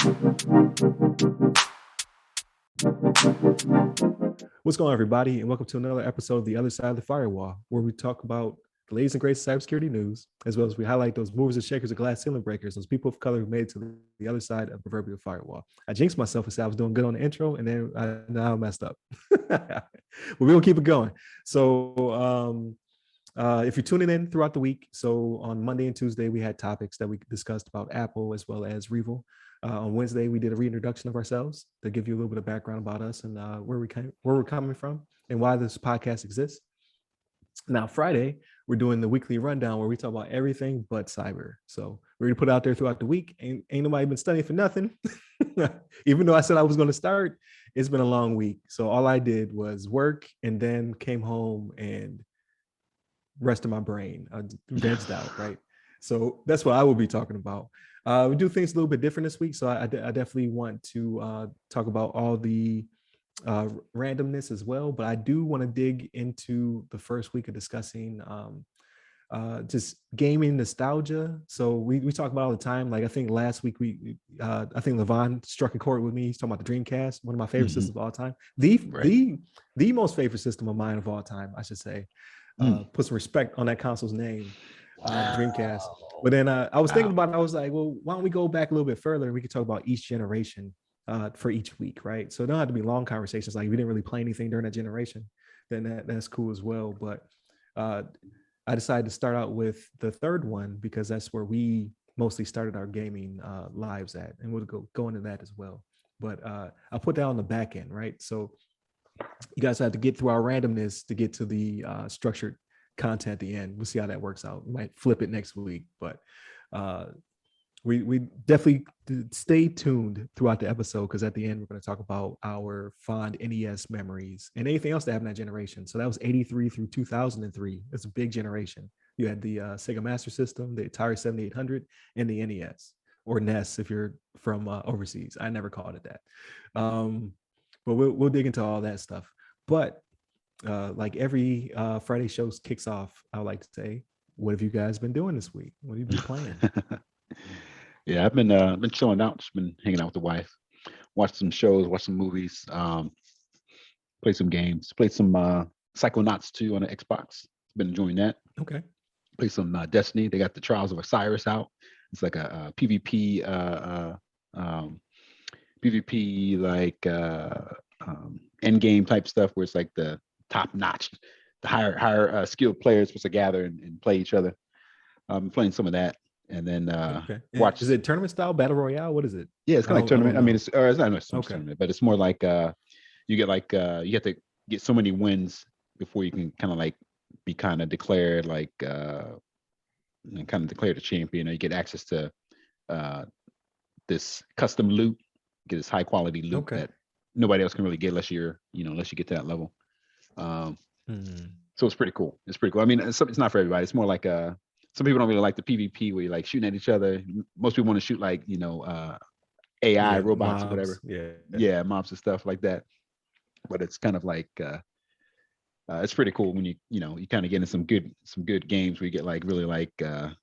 What's going on, everybody, and welcome to another episode of The Other Side of the Firewall, where we talk about the latest and greatest cybersecurity news, as well as we highlight those movers and shakers and glass ceiling breakers, those people of color who made it to the other side of the proverbial firewall. I jinxed myself and said I was doing good on the intro, and then I now messed up. But we're going to keep it going. So if you're tuning in throughout the week, so on Monday and Tuesday, we had topics that we discussed about Apple as well as Revel. On Wednesday, we did a reintroduction of ourselves to give you a little bit of background about us and where we're coming from and why this podcast exists. Now, Friday, we're doing the weekly rundown where we talk about everything but cyber. So we're going to put it out there throughout the week. Ain't nobody been studying for nothing. Even though I said I was going to start, it's been a long week. So all I did was work and then came home and rested my brain. I vegged out, right? So that's what I will be talking about. We do things a little bit different this week. So I definitely want to talk about all the randomness as well. But I do want to dig into the first week of discussing just gaming nostalgia. So we talk about all the time. Like I think last week I think LeVon struck a chord with me. He's talking about the Dreamcast, one of my favorite systems of all time. The most favorite system of mine of all time, I should say. Put some respect on that console's name. Dreamcast. But then I was thinking about it. I was like, well, why don't we go back a little bit further and we could talk about each generation for each week, right? So it don't have to be long conversations. Like if we didn't really play anything during that generation, then that's cool as well. But I decided to start out with the third one because that's where we mostly started our gaming lives at, and we'll go into that as well. But I'll put that on the back end, right? So you guys have to get through our randomness to get to the structured content at the end. We'll see how that works out. We might flip it next week, but we definitely stay tuned throughout the episode because at the end we're going to talk about our fond NES memories and anything else that happened in that generation. So that was 83 through 2003. It's a big generation. You had the Sega Master System, the Atari 7800, and the NES, or NES if you're from overseas. I never called it that. But we'll dig into all that stuff. But like every Friday show kicks off, I would like to say, what have you guys been doing this week? What have you been playing? Yeah, I've been chilling out. Just been hanging out with the wife, watched some shows, watched some movies, played some games, played some Psychonauts 2 on the Xbox. Been enjoying that. Okay. Played some Destiny. They got the Trials of Osiris out. It's like a PvP PvP like end game type stuff where it's like the top notch, the higher skilled players supposed to gather and play each other. Playing some of that. And then watch. Is it tournament style battle royale? What is it? Yeah, it's kind of like tournament. I mean, it's not so much Okay. tournament, but it's more like you get like you have to get so many wins before you can kind of like be kind of declared like and kind of declared a champion. Or you get access to this custom loot, get this high quality loot that nobody else can really get unless you get to that level. So it's pretty cool. It's pretty cool. I mean, it's not for everybody. It's more like some people don't really like the PvP where you're like shooting at each other. Most people want to shoot like, AI robots mobs, or whatever. Yeah, mobs and stuff like that. But it's kind of like it's pretty cool when you kind of get in some good games where you get like really like kind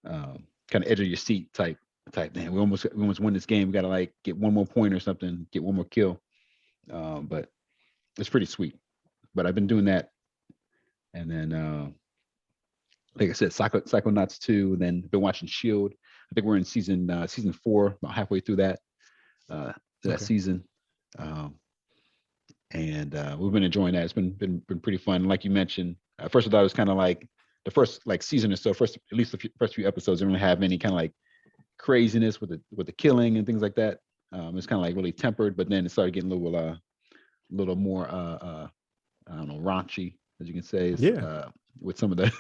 of edge of your seat type thing. We almost won this game. We got to like get one more point or something, get one more kill. But it's pretty sweet. But I've been doing that, and then like I said, Psychonauts 2, and then been watching Shield. I think we're in season 4, about halfway through that season. And we've been enjoying that. It's been pretty fun. Like you mentioned, first I thought it was kind of like the first like season or so, at least the first few episodes didn't really have any kind of like craziness with the killing and things like that. It's kind of like really tempered, but then it started getting a little more I don't know, raunchy, as you can say. With some of the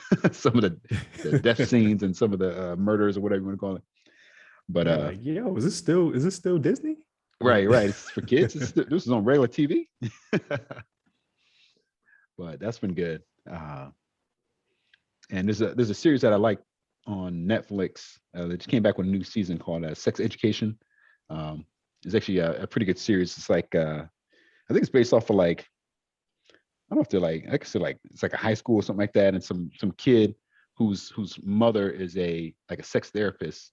death scenes and some of the murders or whatever you want to call it. But is this still Disney? Right. It's for kids. This is on regular TV. But that's been good. And there's a series that I like on Netflix that just came back with a new season called Sex Education. It's actually a pretty good series. It's like I think it's based off of like, I don't know if they're like, I could say like it's like a high school or something like that, and some kid whose mother is a sex therapist.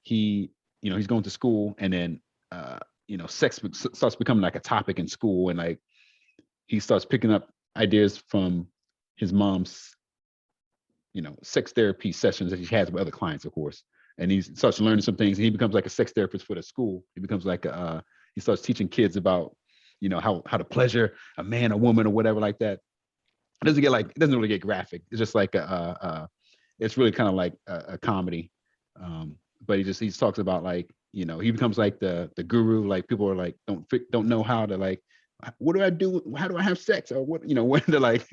He he's going to school, and then sex starts becoming like a topic in school, and like he starts picking up ideas from his mom's sex therapy sessions that he has with other clients, of course. And he starts learning some things, and he becomes like a sex therapist for the school. He becomes like he starts teaching kids about how to pleasure a man, a woman, or whatever like that. It doesn't really get graphic. It's just like it's really kind of like a comedy. But he talks about like he becomes like the guru. Like people are like don't know how to like, what do I do? How do I have sex? Or what when to like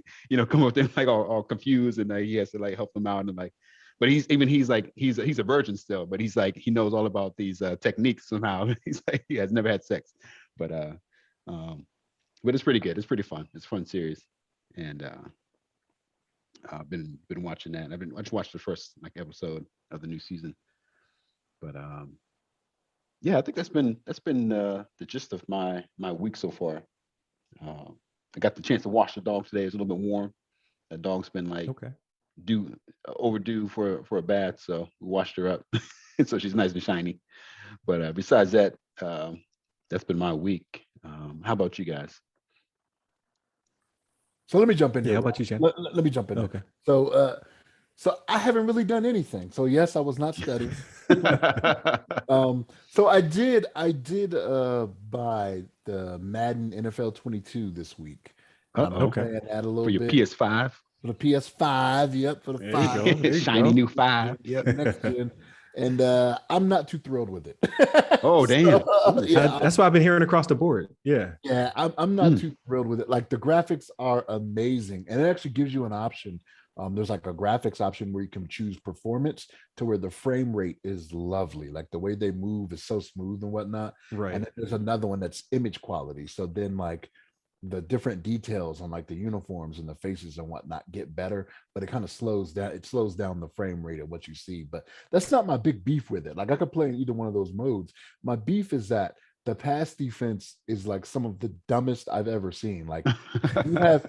come up there like all confused, and he has to like help them out, and like. But he's a virgin still, but he's like he knows all about these techniques somehow. He's like he has never had sex, but it's pretty good. It's pretty fun. It's a fun series, and I've been watching that. I just watched the first like episode of the new season, but yeah, I think that's been the gist of my week so far. I got the chance to wash the dog today. It's a little bit warm. The dog's been like overdue for a bath, so we washed her up, so she's nice and shiny. But besides that, that's been my week. How about you guys? So let me jump in here. How about you, Shannon? Let me jump in. Okay. So I haven't really done anything. So yes, I was not studying. So I did buy the Madden NFL 22 this week. Okay. Playing that a little for your bit. PS5. For the PS5, yep, for the There 5. you go. There you Shiny go. new 5. Yep, next gen. And I'm not too thrilled with it. Oh, damn. Yeah, That's what I've been hearing across the board. Yeah. yeah, I'm not too thrilled with it. Like the graphics are amazing, and it actually gives you an option. There's like a graphics option where you can choose performance to where the frame rate is lovely. Like the way they move is so smooth and whatnot. Right. And then there's another one that's image quality. So then like the different details on like the uniforms and the faces and whatnot get better, but it kind of slows down. It slows down the frame rate of what you see. But that's not my big beef with it. Like I could play in either one of those modes. My beef is that the pass defense is like some of the dumbest I've ever seen. Like you have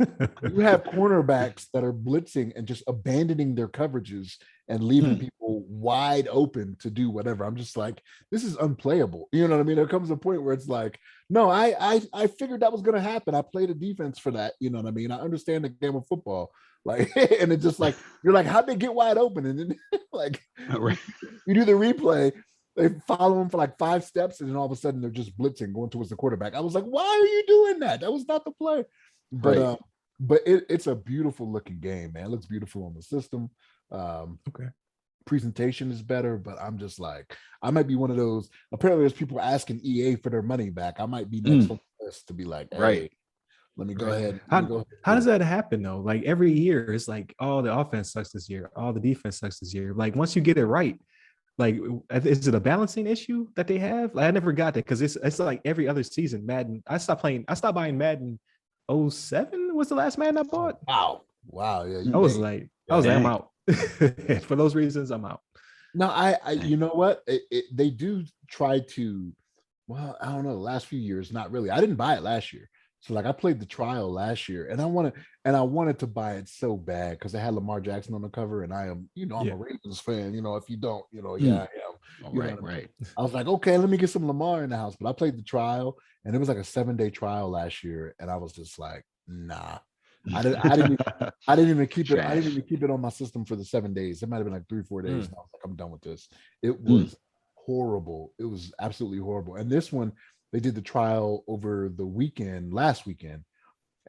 cornerbacks that are blitzing and just abandoning their coverages and leaving people wide open to do whatever. I'm just like, this is unplayable. You know what I mean? There comes a point where it's like, no, I figured that was going to happen. I played a defense for that. You know what I mean? I understand the game of football. Like, and it's just like, you're like, how'd they get wide open? And then like, you do the replay, they follow him for like 5 steps, and then all of a sudden they're just blitzing, going towards the quarterback. I was like, why are you doing that? That was not the play. But it's a beautiful looking game, man. It looks beautiful on the system. Presentation is better, but I'm just like, I might be one of those. Apparently, there's people asking EA for their money back. I might be next on the list to be like, hey, let me go ahead. How does that happen though? Like every year, it's like, oh, the offense sucks this year, oh, the defense sucks this year. Like once you get it right, like is it a balancing issue that they have? Like I never got that because it's like every other season. Madden, I stopped buying Madden 07 was the last Madden I bought. Wow, yeah. I was like, I'm out. For those reasons, I'm out. No, I you know what? They do try to, well, I don't know, the last few years, not really. I didn't buy it last year. So like I played the trial last year, and I wanted to buy it so bad because it had Lamar Jackson on the cover, and I am, I'm a Ravens fan. If you don't, I am. Right. I was like, okay, let me get some Lamar in the house. But I played the trial, and it was like a 7-day trial last year, and I was just like, nah. I didn't even keep it. I didn't even keep it on my system for the 7 days. It might have been like 3-4 days. And I was like, I'm done with this. It was horrible. It was absolutely horrible. And this one, they did the trial over the weekend, last weekend,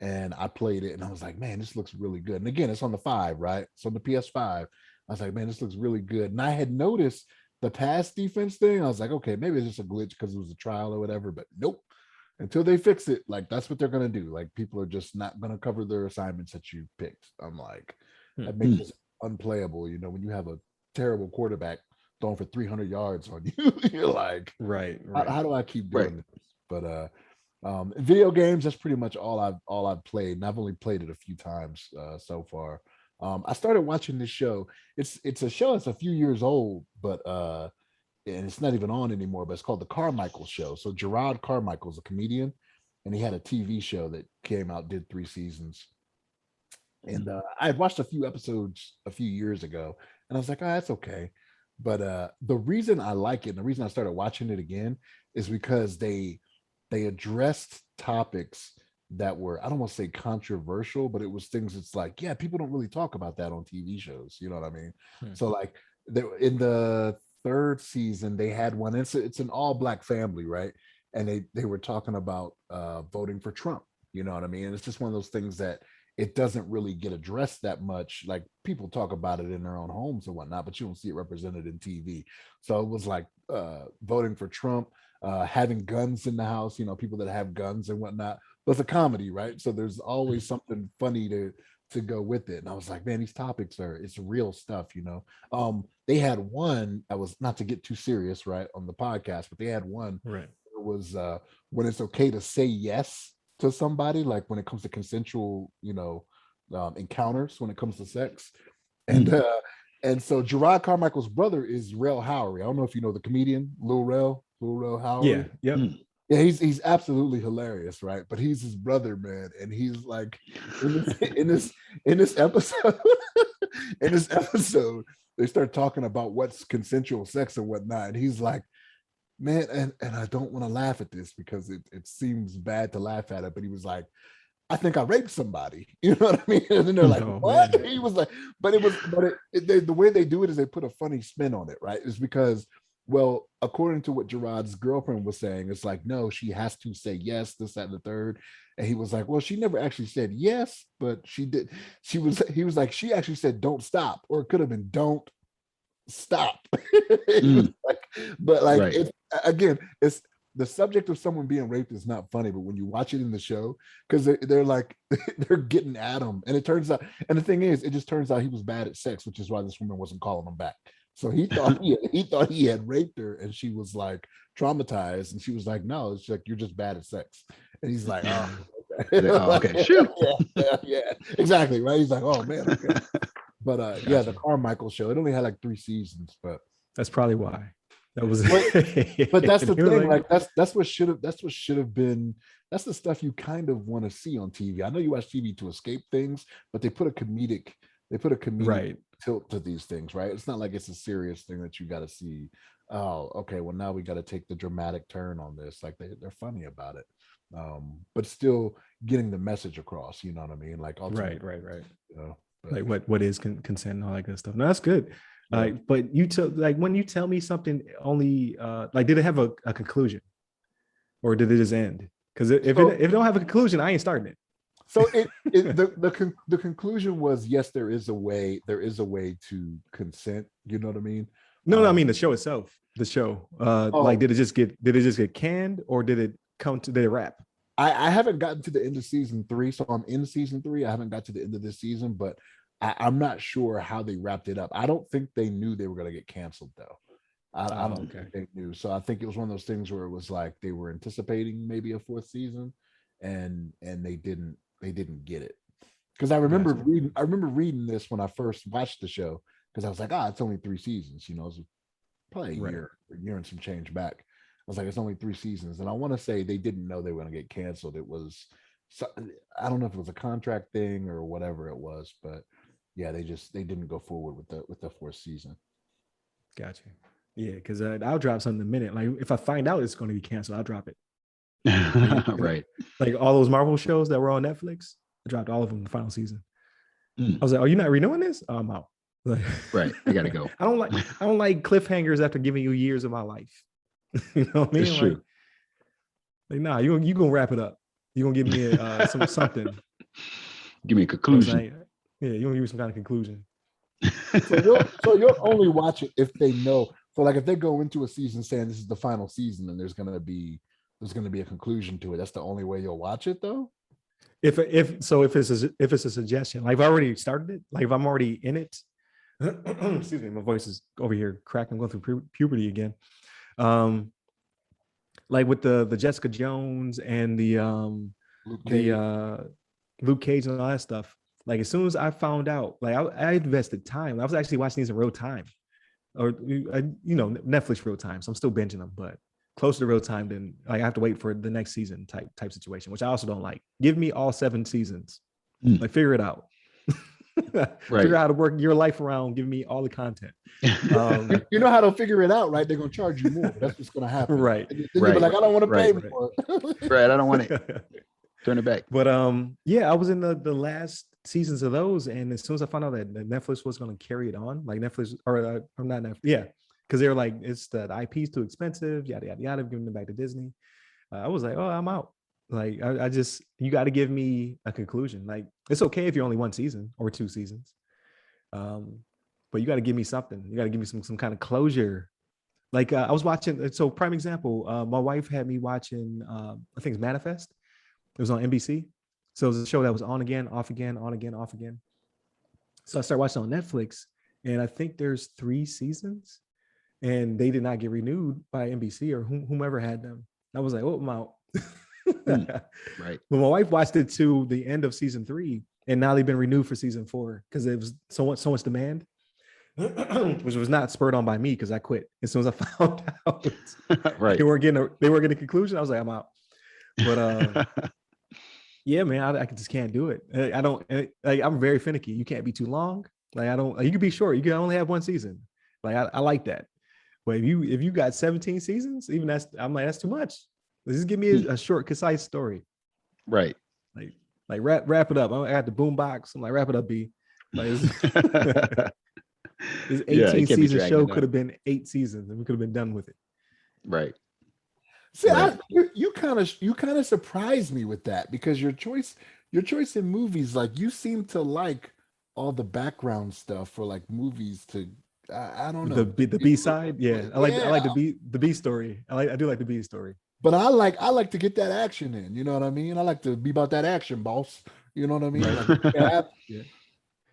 and I played it, and I was like, man, this looks really good. And again, it's on the 5, right? It's on the PS5. I was like, man, this looks really good. And I had noticed the pass defense thing. I was like, okay, maybe it's just a glitch because it was a trial or whatever. But nope. Until they fix it, like that's what they're gonna do. Like people are just not gonna cover their assignments that you picked. I'm like, that makes it unplayable. When you have a terrible quarterback throwing for 300 yards on you, you're like, right. How do I keep doing this? But video games, that's pretty much all I've played, and I've only played it a few times so far. I started watching this show. It's a show that's a few years old, but and it's not even on anymore, but it's called the Carmichael Show. So Gerard Carmichael's a comedian, and he had a TV show that came out, did 3 seasons. And I watched a few episodes a few years ago, and I was like, oh, that's okay. But the reason I like it, and the reason I started watching it again, is because they addressed topics that were, I don't want to say controversial, but it was things that's like, yeah, people don't really talk about that on TV shows. You know what I mean? So like in the third season, they had one. It's an all black family, right? And they were talking about voting for Trump. You know what I mean? And it's just one of those things that it doesn't really get addressed that much. Like people talk about it in their own homes and whatnot, but you don't see it represented in TV. So it was like voting for Trump, having guns in the house, you know, people that have guns and whatnot. But it's a comedy, right? So there's always something funny to go with it. And I was like, man, these topics it's real stuff, you know. They had one, I was not to get too serious, right, on the podcast, but they had one Right. it was when it's okay to say yes to somebody, like when it comes to consensual, you know, encounters when it comes to sex. And so Gerard Carmichael's brother is Rel Howery. I don't know if you know the comedian Lil Rel Howery. Yeah. Yep. Yeah, he's absolutely hilarious, right? But he's his brother, man, and he's like in this episode, in this episode, they start talking about what's consensual sex and whatnot, and he's like, man, and I don't want to laugh at this because it seems bad to laugh at it, but he was like, I think I raped somebody. You know what I mean? And then they're like, what? Man. He was like, the way they do it is they put a funny spin on it, right? It's because, well, according to what Gerard's girlfriend was saying, it's like, no, she has to say yes, this, that, and the third. And he was like, well, she never actually said yes, but she did. He was like, she actually said, don't stop, or it could have been, don't stop. But like, right. It's the subject of someone being raped is not funny, but when you watch it in the show, because they're like they're getting at him, and it turns out, and the thing is, it just turns out he was bad at sex, which is why this woman wasn't calling him back. So he thought he had raped her, and she was like traumatized, and she was like, no, it's like, you're just bad at sex. And he's like, oh, okay, okay, shoot. Yeah, exactly, right. He's like, oh man, okay. But gotcha. Yeah, the Carmichael Show, it only had like 3 seasons, but that's probably why. That was but that's the thing, like that's what should have been. That's the stuff you kind of want to see on TV. I know you watch TV to escape things, but they put a comedic right. tilt to these things, right? It's not like it's a serious thing that you got to see. Oh, okay, well now we got to take the dramatic turn on this. Like they're funny about it, but still getting the message across. You know what I mean? Like right. You know, like what is consent and all that good stuff. No, that's good. Like, but you tell, like, when you tell me something, only like, did it have a conclusion, or did it just end? Because if it don't have a conclusion, I ain't starting it. So the conclusion was, yes, there is a way to consent. You know what I mean? No, I mean the show itself. The show, like, did it just get canned, or did it wrap? I haven't gotten to the end of season 3, so I'm in season 3. I haven't got to the end of this season, but I'm not sure how they wrapped it up. I don't think they knew they were going to get canceled, though. I don't think they knew. So I think it was one of those things where it was like they were anticipating maybe a 4th season, and they didn't get it. Because I remember reading this when I first watched the show, because I was like, it's only 3 seasons. You know, it was probably a year and some change back. I was like, it's only 3 seasons, and I want to say they didn't know they were going to get canceled. It was, I don't know if it was a contract thing or whatever it was, but yeah, they didn't go forward with the 4th season. Gotcha. Yeah, because I'll drop something in a minute. Like, if I find out it's going to be canceled, I'll drop it. Right. Like all those Marvel shows that were on Netflix, I dropped all of them in the final season. I was like, "Oh, you're not renewing this? Oh, I'm out." Like, right, I gotta go. I don't like cliffhangers after giving you years of my life. You know what I mean? It's true. Like, nah, you gonna wrap it up. You gonna give me something. Give me a conclusion. Yeah, you gonna give me some kind of conclusion. So you'll only watch it if they know. So like if they go into a season saying this is the final season and there's gonna be a conclusion to it, that's the only way you'll watch it, though. If it's a suggestion, like if I already started it, like if I'm already in it. Excuse me, my voice is over here cracking. I'm going through puberty again. Like with the Jessica Jones and the Luke Cage and all that stuff. Like as soon as I found out, like I invested time. I was actually watching these in real time, or Netflix real time. So I'm still binging them, but closer to real time than like I have to wait for the next season type situation, which I also don't like. Give me all 7 seasons. Like figure it out. Figure out how to work your life around giving me all the content. You know how to figure it out, right? They're gonna charge you more. That's what's gonna happen. Right. Then you'll be like, I don't want to pay more. Right. I don't want it. Turn it back. But yeah, I was in the last seasons of those, and as soon as I found out that Netflix was going to carry it on, like Netflix or not Netflix, yeah, because they were like, it's the IP's too expensive, yada yada yada, giving them back to Disney. I was like, oh, I'm out. Like I just, you got to give me a conclusion. Like it's okay if you're only one season or two seasons, but you got to give me something. You got to give me some kind of closure. Like I was watching. So prime example, my wife had me watching. I think it's Manifest. It was on NBC. So it was a show that was on again, off again, on again, off again. So I started watching on Netflix, and I think there's 3 seasons, and they did not get renewed by NBC or whomever had them. I was like, oh, I'm out. Right. But my wife watched it to the end of season 3, and now they've been renewed for season 4 because it was so much demand, which was not spurred on by me because I quit as soon as I found out. Right. They weren't getting a conclusion. I was like, I'm out. But yeah, man, I just can't do it. I don't like. I'm very finicky. You can't be too long. Like I don't. You can be short. You can only have one season. Like I like that. But if you got 17 seasons, even I'm like, that's too much. Just give me a short, concise story. Right. Like wrap it up. I got the boom box. I'm like, wrap it up, B. Like this 18 season show could have been 8 seasons, and we could have been done with it. Right. See, right. You kind of surprised me with that, because your choice in movies, like you seem to like all the background stuff for like movies to. I don't know the B side. Yeah, I like the B story. I do like the B story. But I like to get that action in. You know what I mean? I like to be about that action, boss. You know what I mean? Like, yeah.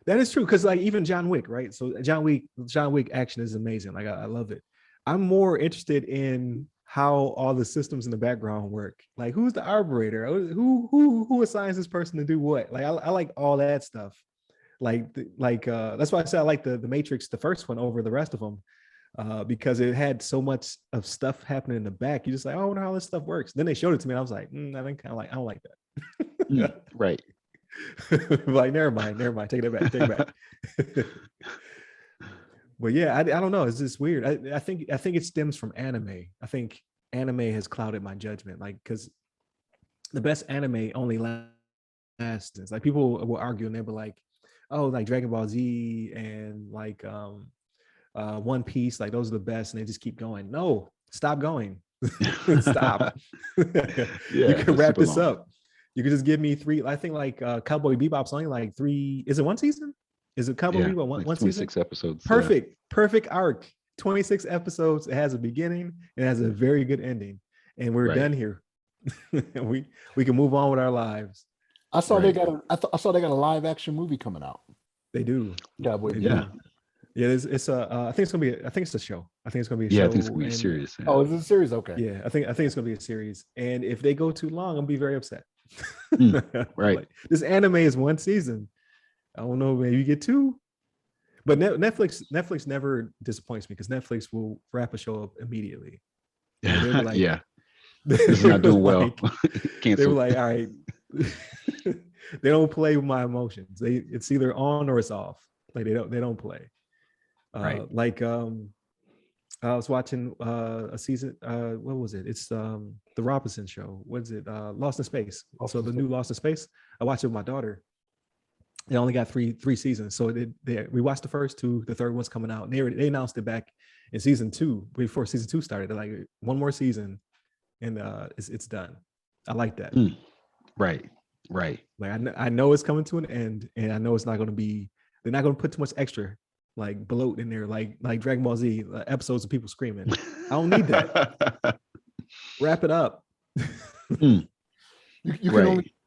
That is true, because like even John Wick, right? So John Wick action is amazing. Like I love it. I'm more interested in how all the systems in the background work. Like who's the operator? Who assigns this person to do what? Like I like all that stuff. That's why I said I like the Matrix, the first one, over the rest of them, because it had so much of stuff happening in the back. You just like, oh, I wonder how this stuff works. Then they showed it to me, and I was like, I think I don't like that. Right. Like never mind, take it back. But yeah, I don't know, it's just weird. I think it stems from anime. I think anime has clouded my judgment, like because the best anime only lasts, like people will argue and they'll be like, oh, like Dragon Ball Z and like One Piece, like those are the best, and they just keep going. No, stop going. Stop. You can wrap this up. You could just give me 3. I think like Cowboy Bebop's only like 3. Is it 1 season? Is it Cowboy Bebop one season? 26 episodes. Perfect arc. 26 episodes. It has a beginning. It has a very good ending, and we're done here. we can move on with our lives. I saw they got a live action movie coming out. They do. Cowboy. Yeah. It's a. I think it's gonna be. I think it's a show. I think it's gonna be a show. Yeah, I think it's gonna be a series. Oh, is it a series? Okay. Yeah, I think it's gonna be a series. And if they go too long, I'll be very upset. Right. Like, this anime is 1 season. I don't know, maybe you get 2. But Netflix never disappoints me, because Netflix will wrap a show up immediately. Like, yeah. It's not doing well. They were like, all right. They don't play with my emotions. It's either on or it's off. Like they don't play. Right. Like I was watching a season. What was it? It's the Robinson show. What is it? Lost in Space. Also, the new Lost in Space. I watched it with my daughter. They only got three seasons, so we watched the first 2. The third one's coming out. And they announced it back in season 2 before season 2 started. They're like, 1 more season, and it's done. I like that. Right. Like I know it's coming to an end, and I know it's not going to be. They're not going to put too much extra like bloat in there, like Dragon Ball Z episodes of people screaming. I don't need that. Wrap it up. You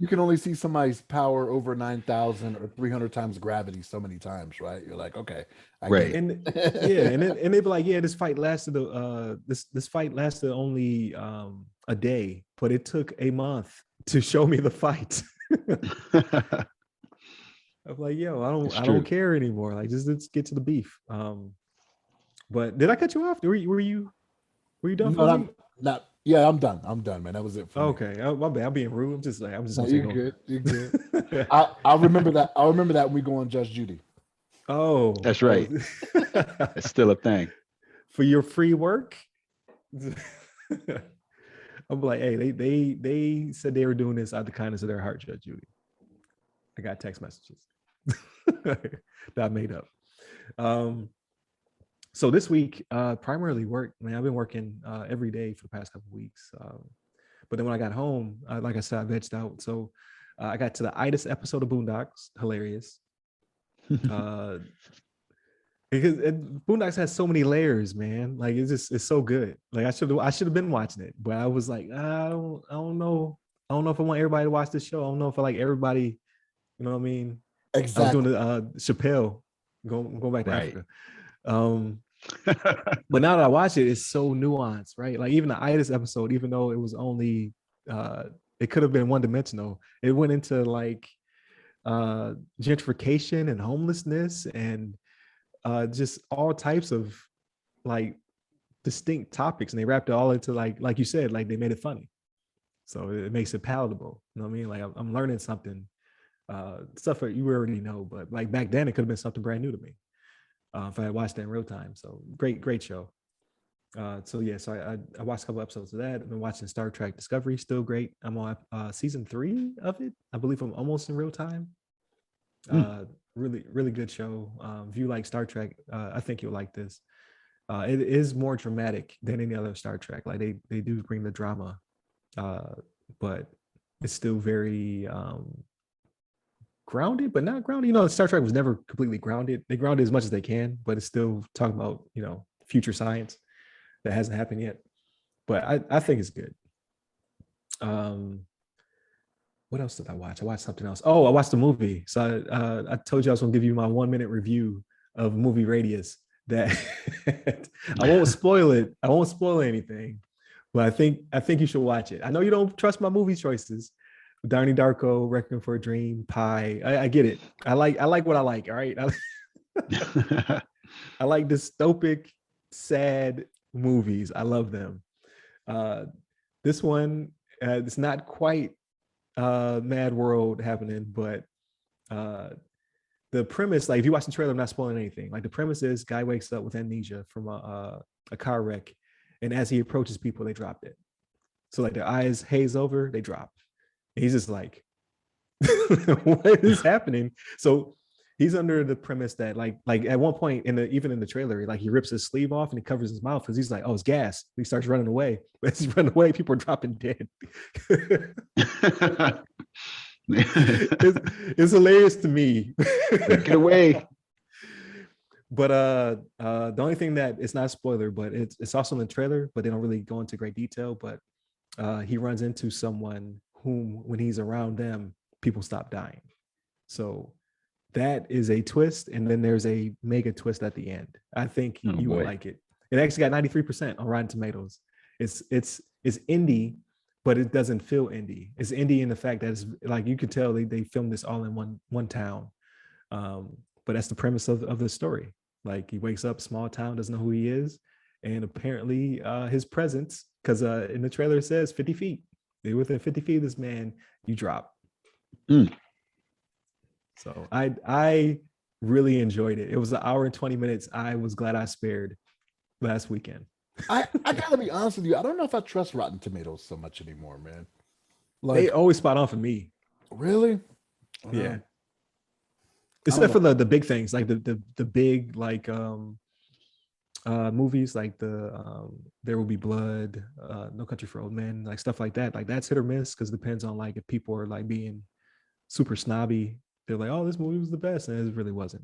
can only see somebody's power over 9,000 or 300 times gravity so many times, right? You're like, okay, right. And and they'd be like, yeah, this fight lasted only a day, but it took a month to show me the fight. I'm like, yo, I don't care anymore. Like, just let's get to the beef. But did I cut you off? Were you done? No, not. Yeah, I'm done. I'm done, man. That was it for me. Okay, my bad. I'm being rude. I'm just No, gonna you're take over. good. You're good. I remember that. I remember that when we go on Judge Judy. Oh, That's right. It's still a thing. For your free work. I'm like, hey, they said they were doing this out of the kindness of their heart, Judge Judy. I got text messages that I made up. So this week, primarily work. Man, I've been working every day for the past couple of weeks. But then when I got home, like I said, I vegged out. So I got to the itis episode of Boondocks. Hilarious. Because Boondocks has so many layers, man. Like it's so good. Like I should have been watching it, but I was like, I don't know. I don't know if I want everybody to watch this show. I don't know if I like everybody. You know what I mean? Exactly. I was doing the Chappelle, going back to Africa. But now that I watch it, it's so nuanced, right? Like even the itis episode, even though it was only it could have been one dimensional, it went into like gentrification and homelessness and just all types of like distinct topics, and they wrapped it all into like you said, like they made it funny, so it makes it palatable. You know what I mean? Like I'm learning something, stuff that you already know, but like back then it could have been something brand new to me if I had watched that in real time. So great show. So I watched a couple episodes of that. I've been watching Star Trek Discovery, still great. I'm on season 3 of it. I believe I'm almost in real time. Really good show. If you like Star Trek, I think you'll like this. It is more dramatic than any other Star Trek. Like they do bring the drama, but it's still very grounded, but not grounded. You know, Star Trek was never completely grounded. They grounded as much as they can, but it's still talking about, you know, future science that hasn't happened yet. But I think it's good. What else did I watch? I watched something else. Oh, I watched a movie. So I told you I was going to give you my 1-minute review of movie Radius. That I won't spoil it. I won't spoil anything, but I think you should watch it. I know you don't trust my movie choices. Donnie Darko, Requiem for a Dream, Pie. I get it. I like what I like. All right. I like dystopic, sad movies. I love them. This one, it's not quite Mad World happening, but the premise, like if you watch the trailer, I'm not spoiling anything. Like the premise is, guy wakes up with amnesia from a car wreck, and as he approaches people, they drop it. So like their eyes haze over, they drop. And he's just like, what is happening? So he's under the premise that like at one point even in the trailer, like he rips his sleeve off and he covers his mouth because he's like, oh, it's gas. He starts running away. But as he's running away, people are dropping dead. It's hilarious to me. Get away. But the only thing that it's not a spoiler, but it's also in the trailer, but they don't really go into great detail. But he runs into someone whom, when he's around them, people stop dying. So that is a twist, and then there's a mega twist at the end. I think you would like it. It actually got 93% on Rotten Tomatoes. It's indie, but it doesn't feel indie. It's indie in the fact that it's like you could tell they filmed this all in one town. But that's the premise of the story. Like he wakes up, small town, doesn't know who he is, and apparently his presence, because in the trailer it says 50 feet. They're within 50 feet of this man, you drop. So I really enjoyed it. It was 1 hour and 20 minutes. I was glad I spared last weekend. I gotta be honest with you. I don't know if I trust Rotten Tomatoes so much anymore, man. Like, they always spot on for me. Really? Yeah. Except for the big things, like the big like movies, like the There Will Be Blood, No Country for Old Men, like stuff like that. Like that's hit or miss because it depends on like if people are like being super snobby. They're like, oh, this movie was the best, and it really wasn't.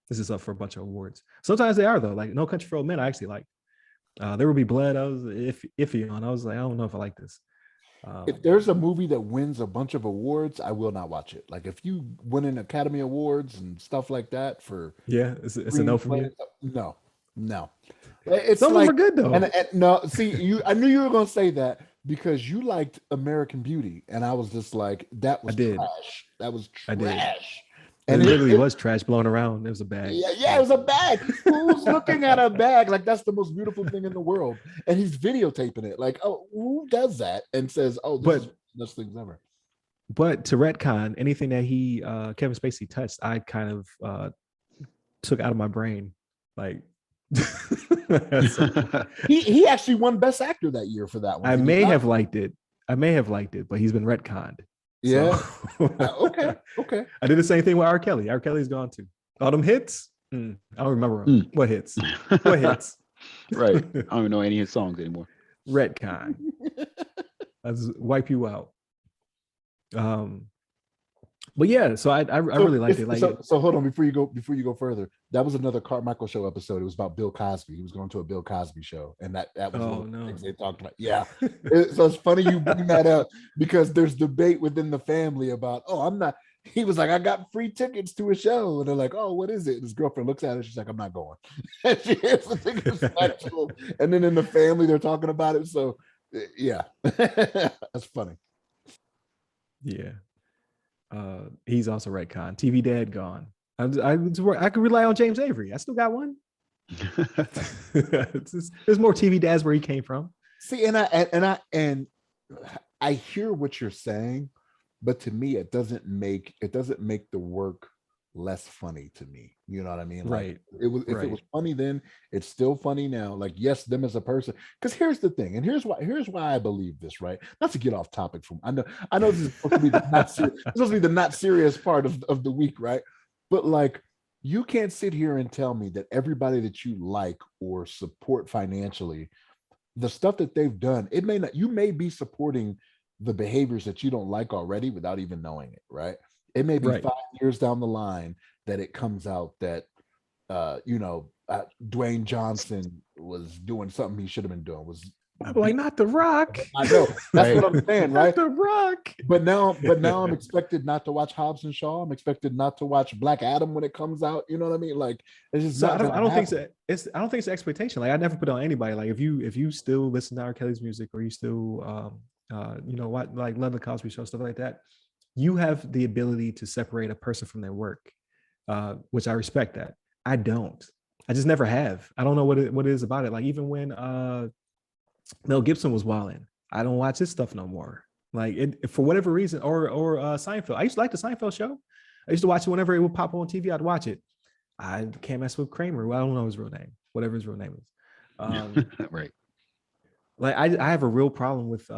This is up for a bunch of awards. Sometimes they are though. Like No Country for Old Men, I actually like. There Will Be Blood, I was iffy on. I was like, I don't know if I like this. If there's a movie that wins a bunch of awards, I will not watch it. Like if you win an Academy Awards and stuff like that for it's a no from you. No. It's some like, of them are good though. And no, see, I knew you were gonna say that because you liked American Beauty, and I was just like, that was trash. That was trash. And it literally was trash blowing around. It was a bag. Yeah, it was a bag. Who's looking at a bag? Like, that's the most beautiful thing in the world. And he's videotaping it. Like, oh, who does that and says, oh, this is the best things ever. But to retcon, anything that Kevin Spacey touched, I kind of took out of my brain. Like, he actually won Best Actor that year for that one. I may have liked it, but he's been retconned. Yeah. So. Okay. I did the same thing with R. Kelly. R. Kelly's gone too. All them hits. I don't remember them. What hits. What hits. Right. I don't even know any of his songs anymore. Retcon. Let's wipe you out. But yeah, so I really liked it. Like, so hold on before you go further. That was another Carmichael Show episode. It was about Bill Cosby. He was going to a Bill Cosby show, and that was one of the things they talked about. Yeah, so it's funny you bring that up because there's debate within the family about. Oh, I'm not. He was like, I got free tickets to a show, and they're like, oh, what is it? And his girlfriend looks at it. She's like, I'm not going. And she has the tickets back to him. And then in the family, they're talking about it. So yeah, that's funny. Yeah. He's also retcon. TV Dad gone. I could rely on James Avery. I still got one. There's more TV Dads where he came from. See, and I hear what you're saying, but to me, it doesn't make the work less funny to me. You know what I mean? Right. Like, it was funny then, it's still funny now. Like, yes, them as a person. Because here's the thing, and here's why I believe this, right? Not to get off topic from I know this is supposed to be the not serious part of the week, right? But like, you can't sit here and tell me that everybody that you like or support financially, the stuff that they've done, you may be supporting the behaviors that you don't like already without even knowing it, right? It may be 5 years down the line that it comes out that, Dwayne Johnson was doing something he should have been doing. I'm like, not The Rock. I know. That's what I'm saying, right? Not The Rock. But now I'm expected not to watch Hobbs and Shaw. I'm expected not to watch Black Adam when it comes out. You know what I mean? Like, it's just I don't think it's an expectation. Like, I never put it on anybody. Like, if you still listen to R. Kelly's music, or you still what, like, love the Cosby Show, stuff like that, you have the ability to separate a person from their work, which I respect that. I don't. I just never have. I don't know what it is about it. Like, even when Mel Gibson was wilding, I don't watch his stuff no more. Like, it, for whatever reason, or Seinfeld. I used to like the Seinfeld show. I used to watch it whenever it would pop on TV. I'd watch it. I can't mess with Kramer. Well, I don't know his real name. Whatever his real name is. Right. Like, I have a real problem with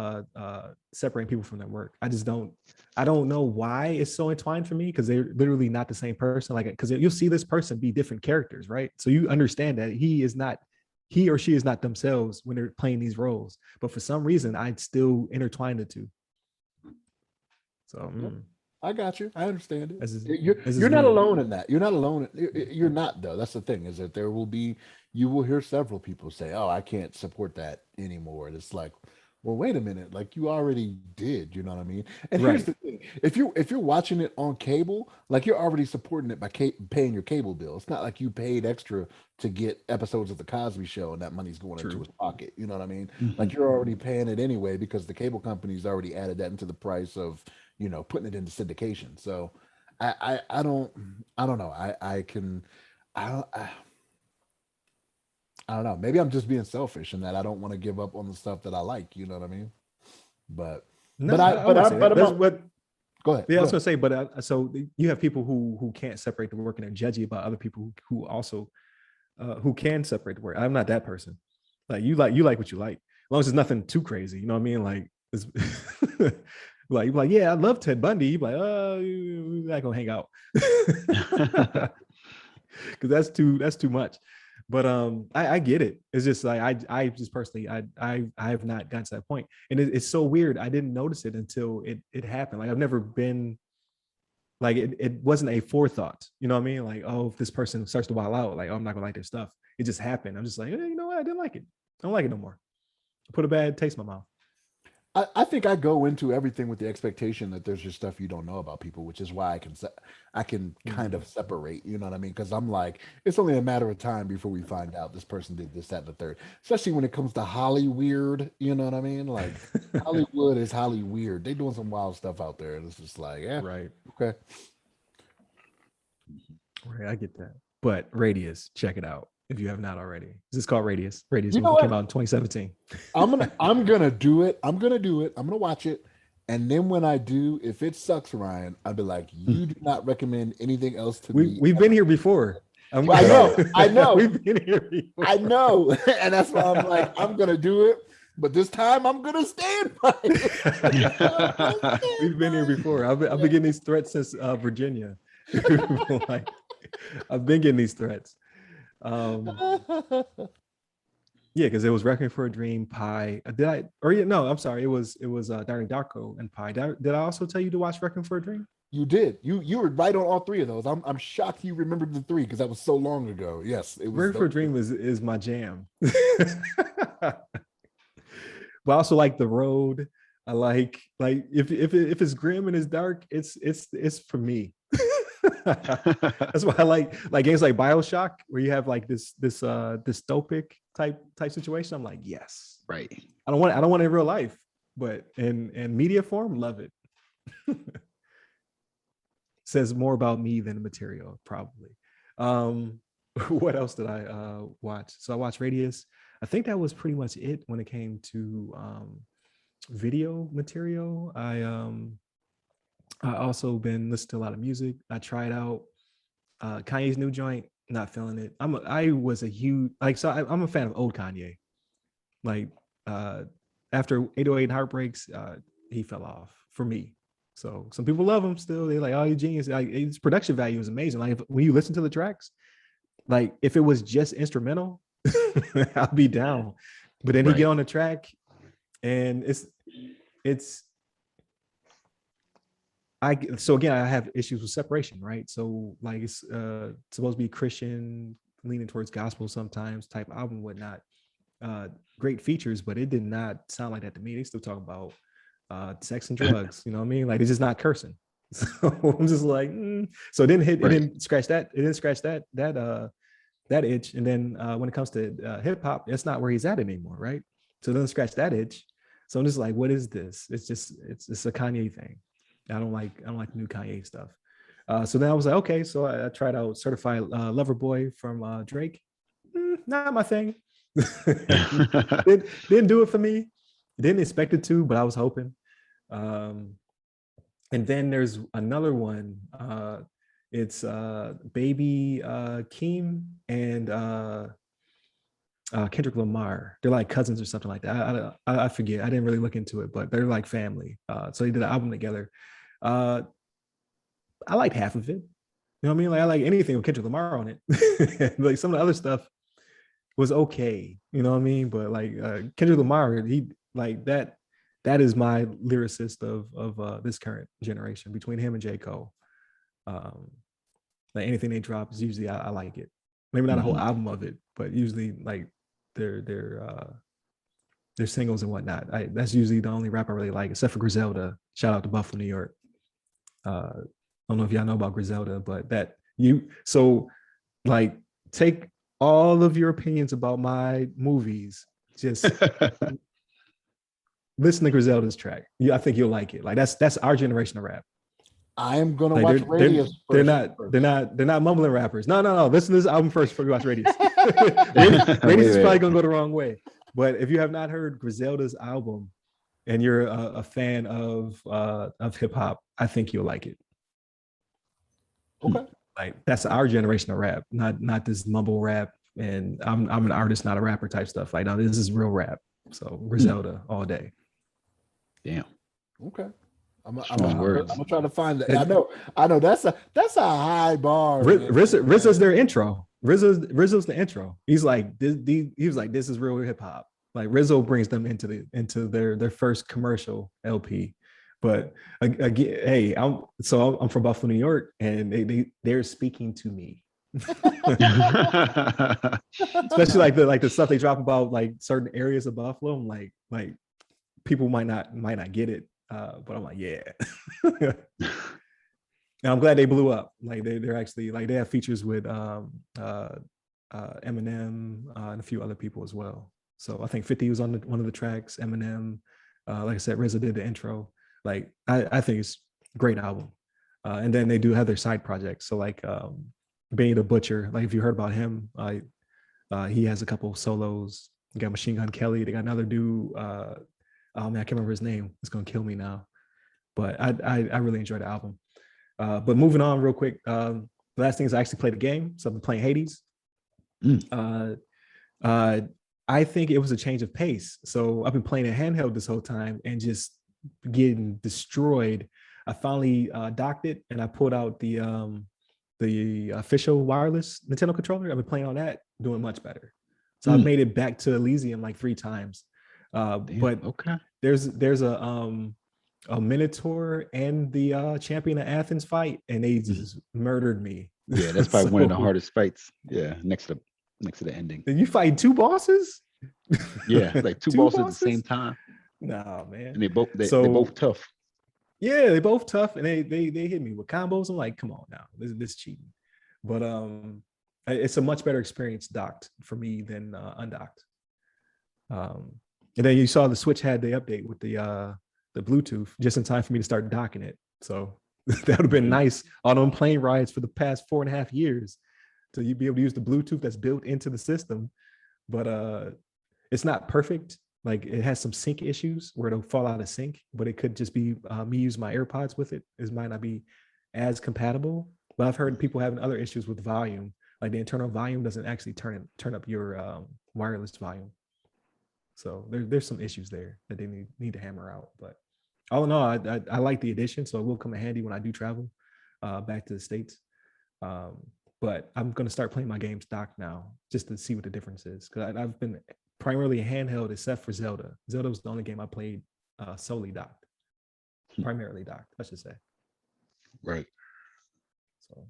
separating people from their work. I don't know why it's so entwined for me, because they're literally not the same person. Like, because you'll see this person be different characters, right? So you understand that he or she is not themselves when they're playing these roles. But for some reason, I still intertwine the two. So I got you. I understand it. You're you're not alone in that. You're not alone. You're not, though. That's the thing, is that you will hear several people say, oh, I can't support that anymore. And it's like, well, wait a minute. Like, you already did, you know what I mean? And here's the thing. If you're watching it on cable, like, you're already supporting it by paying your cable bill. It's not like you paid extra to get episodes of the Cosby Show and that money's going into his pocket. You know what I mean? Mm-hmm. Like, you're already paying it anyway, because the cable company's already added that into the price of, putting it into syndication. So I don't know. I don't know. Maybe I'm just being selfish in that I don't want to give up on the stuff that I like. You know what I mean? Go ahead. Yeah, I was gonna say, but so you have people who can't separate the work, and they're judgy about other people who also who can separate the work. I'm not that person. Like, you like what you like, as long as it's nothing too crazy. You know what I mean? Like, it's like, you're like, yeah, I love Ted Bundy. You're like, oh, we're not gonna hang out, because that's too much. But I get it. It's just like, I just personally, I have not gotten to that point, and it's so weird. I didn't notice it until it happened. Like, I've never been like, it wasn't a forethought. You know what I mean? Like, oh, if this person starts to wild out, like, oh, I'm not gonna like their stuff. It just happened. I'm just like, you know what? I didn't like it. I don't like it no more. I put a bad taste in my mouth. I think I go into everything with the expectation that there's just stuff you don't know about people, which is why I can kind of separate, you know what I mean? Because I'm like, it's only a matter of time before we find out this person did this, that, and the third. Especially when it comes to Hollyweird, you know what I mean? Like, Hollywood is Hollyweird. They doing some wild stuff out there, and it's just like, yeah, right, okay. Right, I get that. But Radius, check it out if you have not already. This is called Radius. Radius You know movie came what? out in 2017. I'm gonna do it. I'm gonna do it. I'm gonna watch it. And then when I do, if it sucks, Ryan, I'll be like, you do not recommend anything else to me. We've been here before. Well, I know. We've been here before. I know. And that's why I'm like, I'm gonna do it. But this time I'm gonna stand by it. We've been here before. I've been getting these threats since Virginia. Like, I've been getting these threats. Yeah, because it was Requiem for a Dream, Pi. I'm sorry. It was Donnie Darko and Pi. Did I also tell you to watch Requiem for a Dream? You did. You were right on all three of those. I'm shocked you remembered the three because that was so long ago. Yes, it was. Requiem for a Dream is my jam. But I also like The Road. I like if it's grim and it's dark, it's for me. That's why I like games like BioShock, where you have like this dystopic type situation. I'm like, yes. Right. I don't want it in real life, but in media form, love it. Says more about me than the material, probably. What else did I watch? So I watched Radius. I think that was pretty much it when it came to video material. I also been listening to a lot of music. I tried out Kanye's new joint, not feeling it. I'm a fan of old Kanye. Like after 808 Heartbreaks, he fell off for me. So some people love him still. They're like, oh, he's genius. Like, his production value is amazing. Like when you listen to the tracks, like if it was just instrumental, I'll be down. But then he get on the track and I have issues with separation, right? So like it's supposed to be Christian, leaning towards gospel sometimes type album, whatnot. Great features, but it did not sound like that to me. They still talk about sex and drugs, you know what I mean? Like it's just not cursing. So I'm just like, So it didn't scratch that. It didn't scratch that itch. And then when it comes to hip hop, that's not where he's at anymore, right? So it doesn't scratch that itch. So I'm just like, what is this? It's a Kanye thing. I don't like new Kanye stuff. So then I was like, okay. So I tried out Certified Lover Boy from Drake. Not my thing. Didn't do it for me. Didn't expect it to, but I was hoping. And then there's another one. It's Baby Keem and Kendrick Lamar. They're like cousins or something like that. I forget. I didn't really look into it, but they're like family. So they did an album together. I liked half of it. You know what I mean? Like I like anything with Kendrick Lamar on it. Like some of the other stuff was okay. You know what I mean? But like Kendrick Lamar, he like that. That is my lyricist of this current generation. Between him and J. Cole, like anything they drop is usually I like it. Maybe not a whole album of it, but usually like their singles and whatnot. That's usually the only rap I really like, except for Griselda. Shout out to Buffalo, New York. I don't know if y'all know about Griselda, but like take all of your opinions about my movies, just listen to Griselda's track. I think you'll like it. Like that's our generation of rap. I am gonna watch Radius. They're not mumbling rappers. No. Listen to this album first before you watch Radius. Radius is probably gonna go the wrong way. But if you have not heard Griselda's album and you're a fan of hip hop, I think you'll like it. Okay. Like that's our generation of rap, not this mumble rap. And I'm an artist, not a rapper type stuff. Like no, this is real rap. So Griselda all day. Damn. Okay. I'm gonna try to find that. I know that's a high bar. RZA's their intro. RZA's the intro. He's like this. He was like, this is real hip hop. Like Rizzo brings them into their first commercial LP. But again, hey, I'm from Buffalo, New York, and they're speaking to me. Especially like the stuff they drop about like certain areas of Buffalo. I'm like people might not get it. But I'm like, yeah. And I'm glad they blew up. Like they're actually like they have features with Eminem and a few other people as well. So I think 50 was on one of the tracks. Eminem, like I said, RZA did the intro. Like I think it's a great album. And then they do have their side projects. So like Benny the Butcher. Like if you heard about him, he has a couple solos. You got Machine Gun Kelly. They got another dude. Oh man, I can't remember his name. It's gonna kill me now. But I really enjoyed the album. But moving on real quick. The last thing is I actually played a game. So I've been playing Hades. I think it was a change of pace. So I've been playing a handheld this whole time and just getting destroyed. I finally docked it and I pulled out the official wireless Nintendo controller. I've been playing on that, doing much better. So I've made it back to Elysium like 3 times. But okay, there's a Minotaur and the champion of Athens fight, and they just murdered me. Yeah, that's probably one of the hardest fights. Yeah, next to the ending. Did you fight 2 bosses? Yeah, like two bosses at the same time. Nah, man. And they both tough. Yeah, they both tough, and they hit me with combos. I'm like, come on now, this is cheating. But it's a much better experience docked for me than undocked. And then you saw the Switch had the update with the Bluetooth just in time for me to start docking it. So that would have been nice on them plane rides for the past 4.5 years to you be able to use the Bluetooth that's built into the system. But it's not perfect. Like it has some sync issues where it'll fall out of sync, but it could just be me using my AirPods with it. It might not be as compatible. But I've heard people having other issues with volume, like the internal volume doesn't actually turn up your wireless volume. So there's some issues there that they need to hammer out. But all in all, I like the addition, so it will come in handy when I do travel back to the States. But I'm going to start playing my games docked now just to see what the difference is. Because I've been primarily handheld except for Zelda. Zelda was the only game I played solely docked. Primarily docked, I should say. Right. So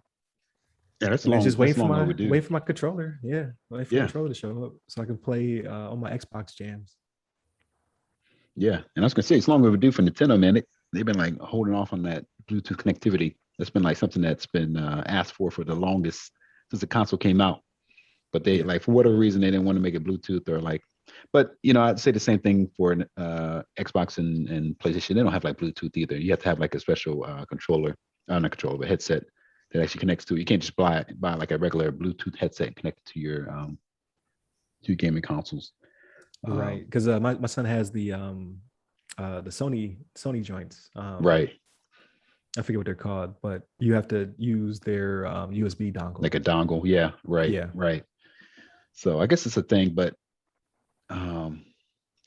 yeah, that's long. Just waiting for my controller. Yeah, waiting for my controller to show up so I can play on my Xbox jams. Yeah, and I was gonna say it's long overdue for Nintendo, man. They've been like holding off on that Bluetooth connectivity. That's been like something that's been asked for the longest since the console came out. But they like for whatever reason they didn't want to make it Bluetooth or like. But I'd say the same thing for Xbox and PlayStation. They don't have like Bluetooth either. You have to have like a special controller, not controller, but headset that actually connects to it. You can't just buy like a regular Bluetooth headset and connect it to your gaming consoles. Right, because my son has the Sony joints. Right. I forget what they're called, but you have to use their USB dongle. Like a dongle, yeah, right, yeah, right. So I guess it's a thing, but I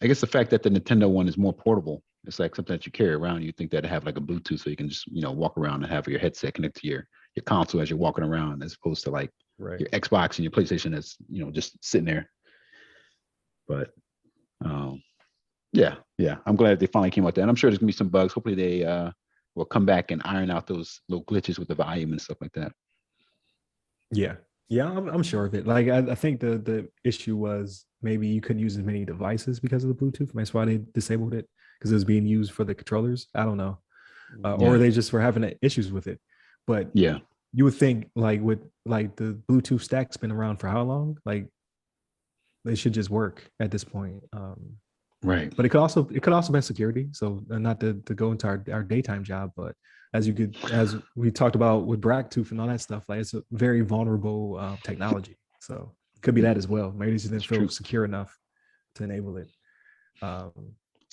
guess the fact that the Nintendo one is more portable, it's like something that you carry around. You think that have like a Bluetooth, so you can just walk around and have your headset connect to your console as you're walking around, as opposed to like your Xbox and your PlayStation that's just sitting there. But yeah, I'm glad they finally came out there, and I'm sure there's gonna be some bugs. Hopefully they will come back and iron out those little glitches with the volume and stuff like that. Yeah, I'm sure of it. Like I think the issue was maybe you couldn't use as many devices because of the Bluetooth. That's why they disabled it, because it was being used for the controllers. I don't know, or they just were having issues with it. But you would think like with like the Bluetooth stack's been around for how long? Like they should just work at this point. Right. But it could also be security. So not to go into our daytime job, but as we talked about with Bracktooth and all that stuff, like it's a very vulnerable technology. So it could be that as well. Maybe they just didn't feel secure enough to enable it. So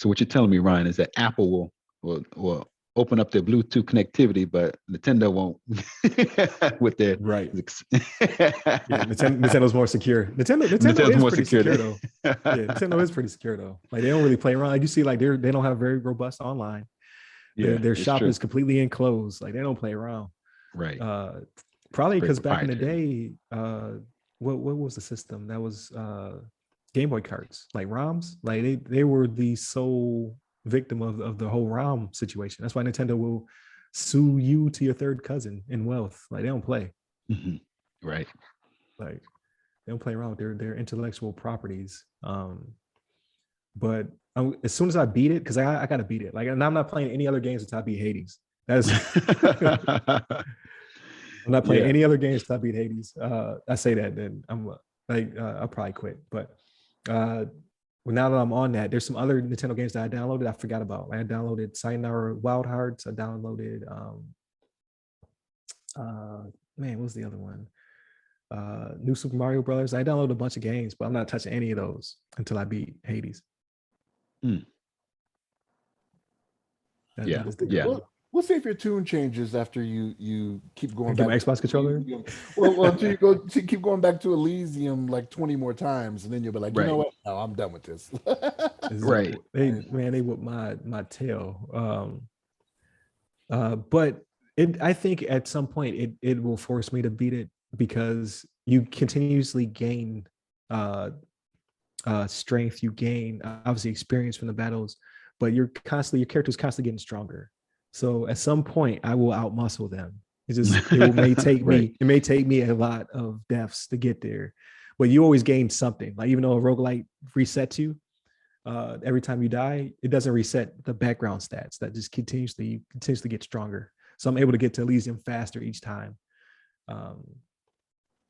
what you're telling me, Ryan, is that Apple will open up their Bluetooth connectivity, but Nintendo won't with their Nintendo's more secure. Nintendo is more pretty secure though. Nintendo is pretty secure though. Like they don't really play around. Like you see, like they don't have very robust online. Their shop is completely enclosed. Like they don't play around. Right. Probably because back in the day, what was the system? That was Game Boy cards, like ROMs. Like they were the sole victim of the whole ROM situation. That's why Nintendo will sue you to your third cousin in wealth. Like they don't play. Mm-hmm. Right. Like they don't play around with their intellectual properties. But as soon as I beat it, because I gotta beat it. Like, and I'm not playing any other games until I beat Hades. That's I'm not playing any other games until I beat Hades. I say that, then I'm like I'll probably quit. But well, now that I'm on that, there's some other Nintendo games that I downloaded. I forgot about. I downloaded Sayonara Wild Hearts. I downloaded man, what was the other one? New Super Mario Brothers. I downloaded a bunch of games, but I'm not touching any of those until I beat Hades. Yeah, That is the yeah. goal. We'll see if your tune changes after you keep going Get back. my Xbox controller. Well, until you keep going back to Elysium like 20 more times, and then you'll be like, you know what? No, I'm done with this. Right. They whip my tail. But I think at some point it will force me to beat it because you continuously gain strength, you gain obviously experience from the battles, but your character's constantly getting stronger. So at some point I will outmuscle them. May take me it may take me a lot of deaths to get there, but you always gain something. Like even though a roguelite resets you every time you die, it doesn't reset the background stats. That just continuously get stronger. So I'm able to get to Elysium faster each time.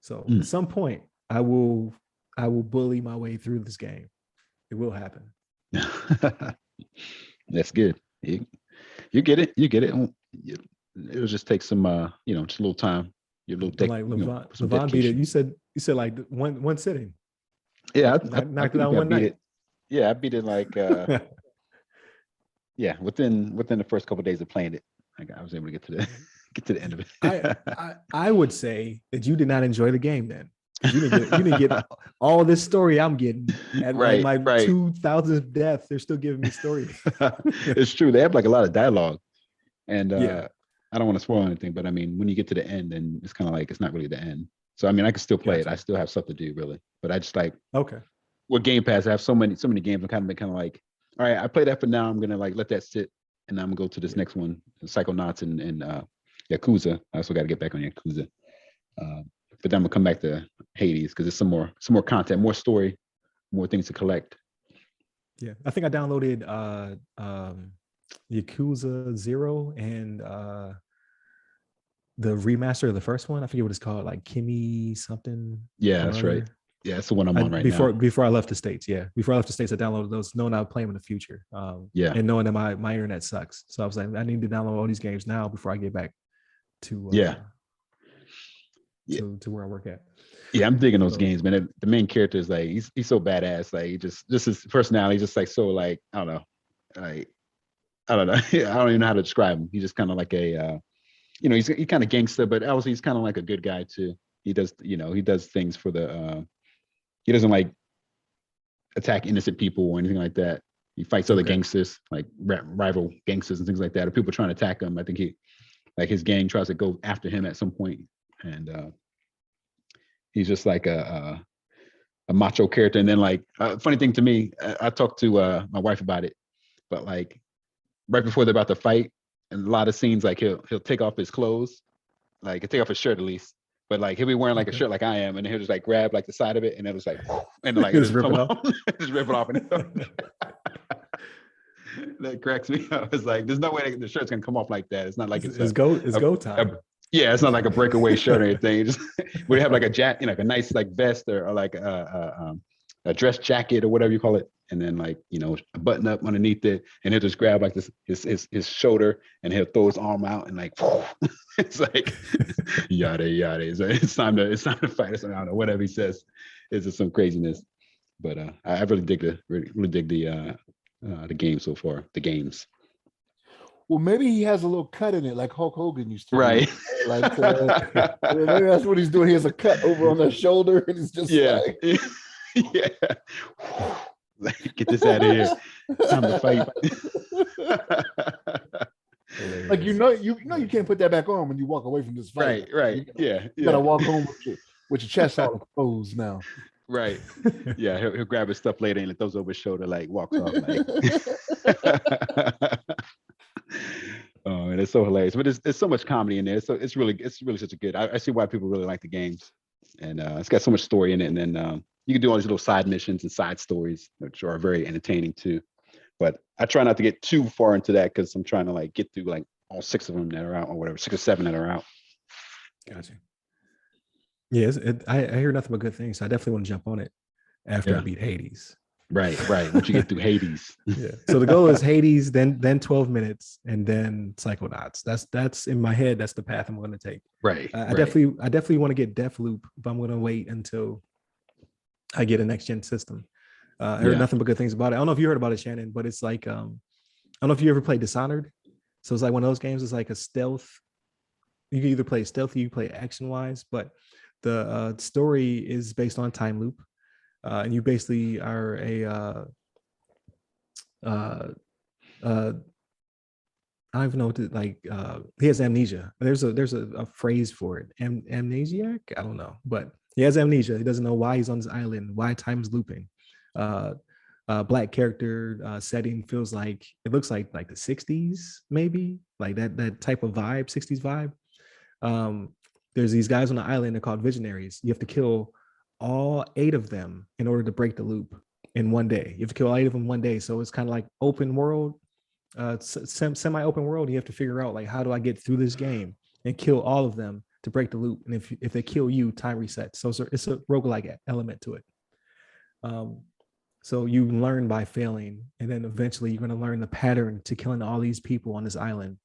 So at some point I will bully my way through this game. It will happen. That's good. You get it. You get it. It'll just take some, just a little time. Your little like LeVon beat it. You said like one sitting. Yeah, I knocked it out one night. Yeah, I beat it like within the first couple of days of playing it. I was able to get to the end of it. I would say that you did not enjoy the game then. You didn't get all this story I'm getting at my 2000th death. They're still giving me story. It's true. They have like a lot of dialogue, and I don't want to spoil anything, but I mean, when you get to the end, and it's kind of like it's not really the end. So I mean, I can still play it. I still have stuff to do, really. But I just like with Game Pass, I have so many games. I'm kind of like, all right, I play that for now. I'm gonna like let that sit, and I'm gonna go to this next one, Psychonauts and Yakuza. I also got to get back on Yakuza. But then I'm gonna come back to Hades because there's some more content, more story, more things to collect. Yeah, I think I downloaded Yakuza 0 and the remaster of the first one. I forget what it's called, like Kimmy something. Yeah, that's right. Yeah, that's the one I'm on right now. Before I left the States, I downloaded those, knowing I would play them in the future. And knowing that my internet sucks. So I was like, I need to download all these games now before I get back to to where I work at. Yeah, I'm digging those games, man. The main character is like he's so badass. Like he just his personality, just like so like I don't know. I don't know. I don't even know how to describe him. He's just kind of like a he's kind of gangster, but also he's kind of like a good guy too. He does things for the he doesn't like attack innocent people or anything like that. He fights other gangsters, like rival gangsters and things like that, or people trying to attack him. I think his gang tries to go after him at some point, and he's just like a macho character. And then like funny thing to me, I talked to my wife about it, but like right before they're about to fight, and a lot of scenes like he'll take off his clothes, like he'll take off his shirt at least, but like he'll be wearing like a shirt like I am, and then he'll just like grab like the side of it, and it was like and like just rip it off, just rip it off, and that cracks me up. It's like there's no way the shirt's gonna come off like that. It's not like it's go time. Yeah, it's not like a breakaway shirt or anything. Just we have like a jacket, like a nice like vest or like a dress jacket or whatever you call it, and then like a button up underneath it, and he'll just grab like this his shoulder, and he'll throw his arm out, and like it's like yada yada. It's time to fight or something. I don't know, whatever he says. It's just some craziness. But I really dig the game so far. The games. Well, maybe he has a little cut in it, like Hulk Hogan used to. Right. Like maybe that's what he's doing. He has a cut over on the shoulder, and he's just like, yeah. Get this out of here. Time to fight. Like you can't put that back on when you walk away from this fight. Right. You gotta walk home with your chest all exposed now. Right. Yeah, he'll grab his stuff later and it throws over his shoulder, like walks off. Like. Oh, and it's so hilarious, but there's so much comedy in there. So it's really such a good. I see why people really like the games, and it's got so much story in it. And then you can do all these little side missions and side stories, which are very entertaining too. But I try not to get too far into that because I'm trying to like get through like all 6 of them that are out, or whatever, 6 or 7 that are out. Gotcha. Yeah, I hear nothing but good things. So I definitely want to jump on it after I beat Hades. Right. Once you get through Hades. Yeah. So the goal is Hades, then 12 minutes, and then Psychonauts. That's in my head. That's the path I'm going to take. Right. I definitely want to get Deathloop, but I'm going to wait until I get a next gen system. I heard nothing but good things about it. I don't know if you heard about it, Shannon, but it's like I don't know if you ever played Dishonored. So it's like one of those games. It's like a stealth. You can either play stealthy, you play action wise, but the story is based on time loop, and you basically are a I don't even know what to like. He has amnesia. There's a phrase for it. Amnesiac. I don't know, but he has amnesia. He doesn't know why he's on this island, why time is looping. Black character setting feels like it looks like the 60s, maybe like that type of vibe, 60s vibe. There's these guys on the island. They're called visionaries. You have to kill all 8 of them in order to break the loop in one day. You have to kill 8 of them one day. So it's kind of like open world. Semi-open world. You have to figure out like, how do I get through this game and kill all of them to break the loop? And if they kill you, time resets. So it's a roguelike element to it. So you learn by failing, and then eventually you're going to learn the pattern to killing all these people on this island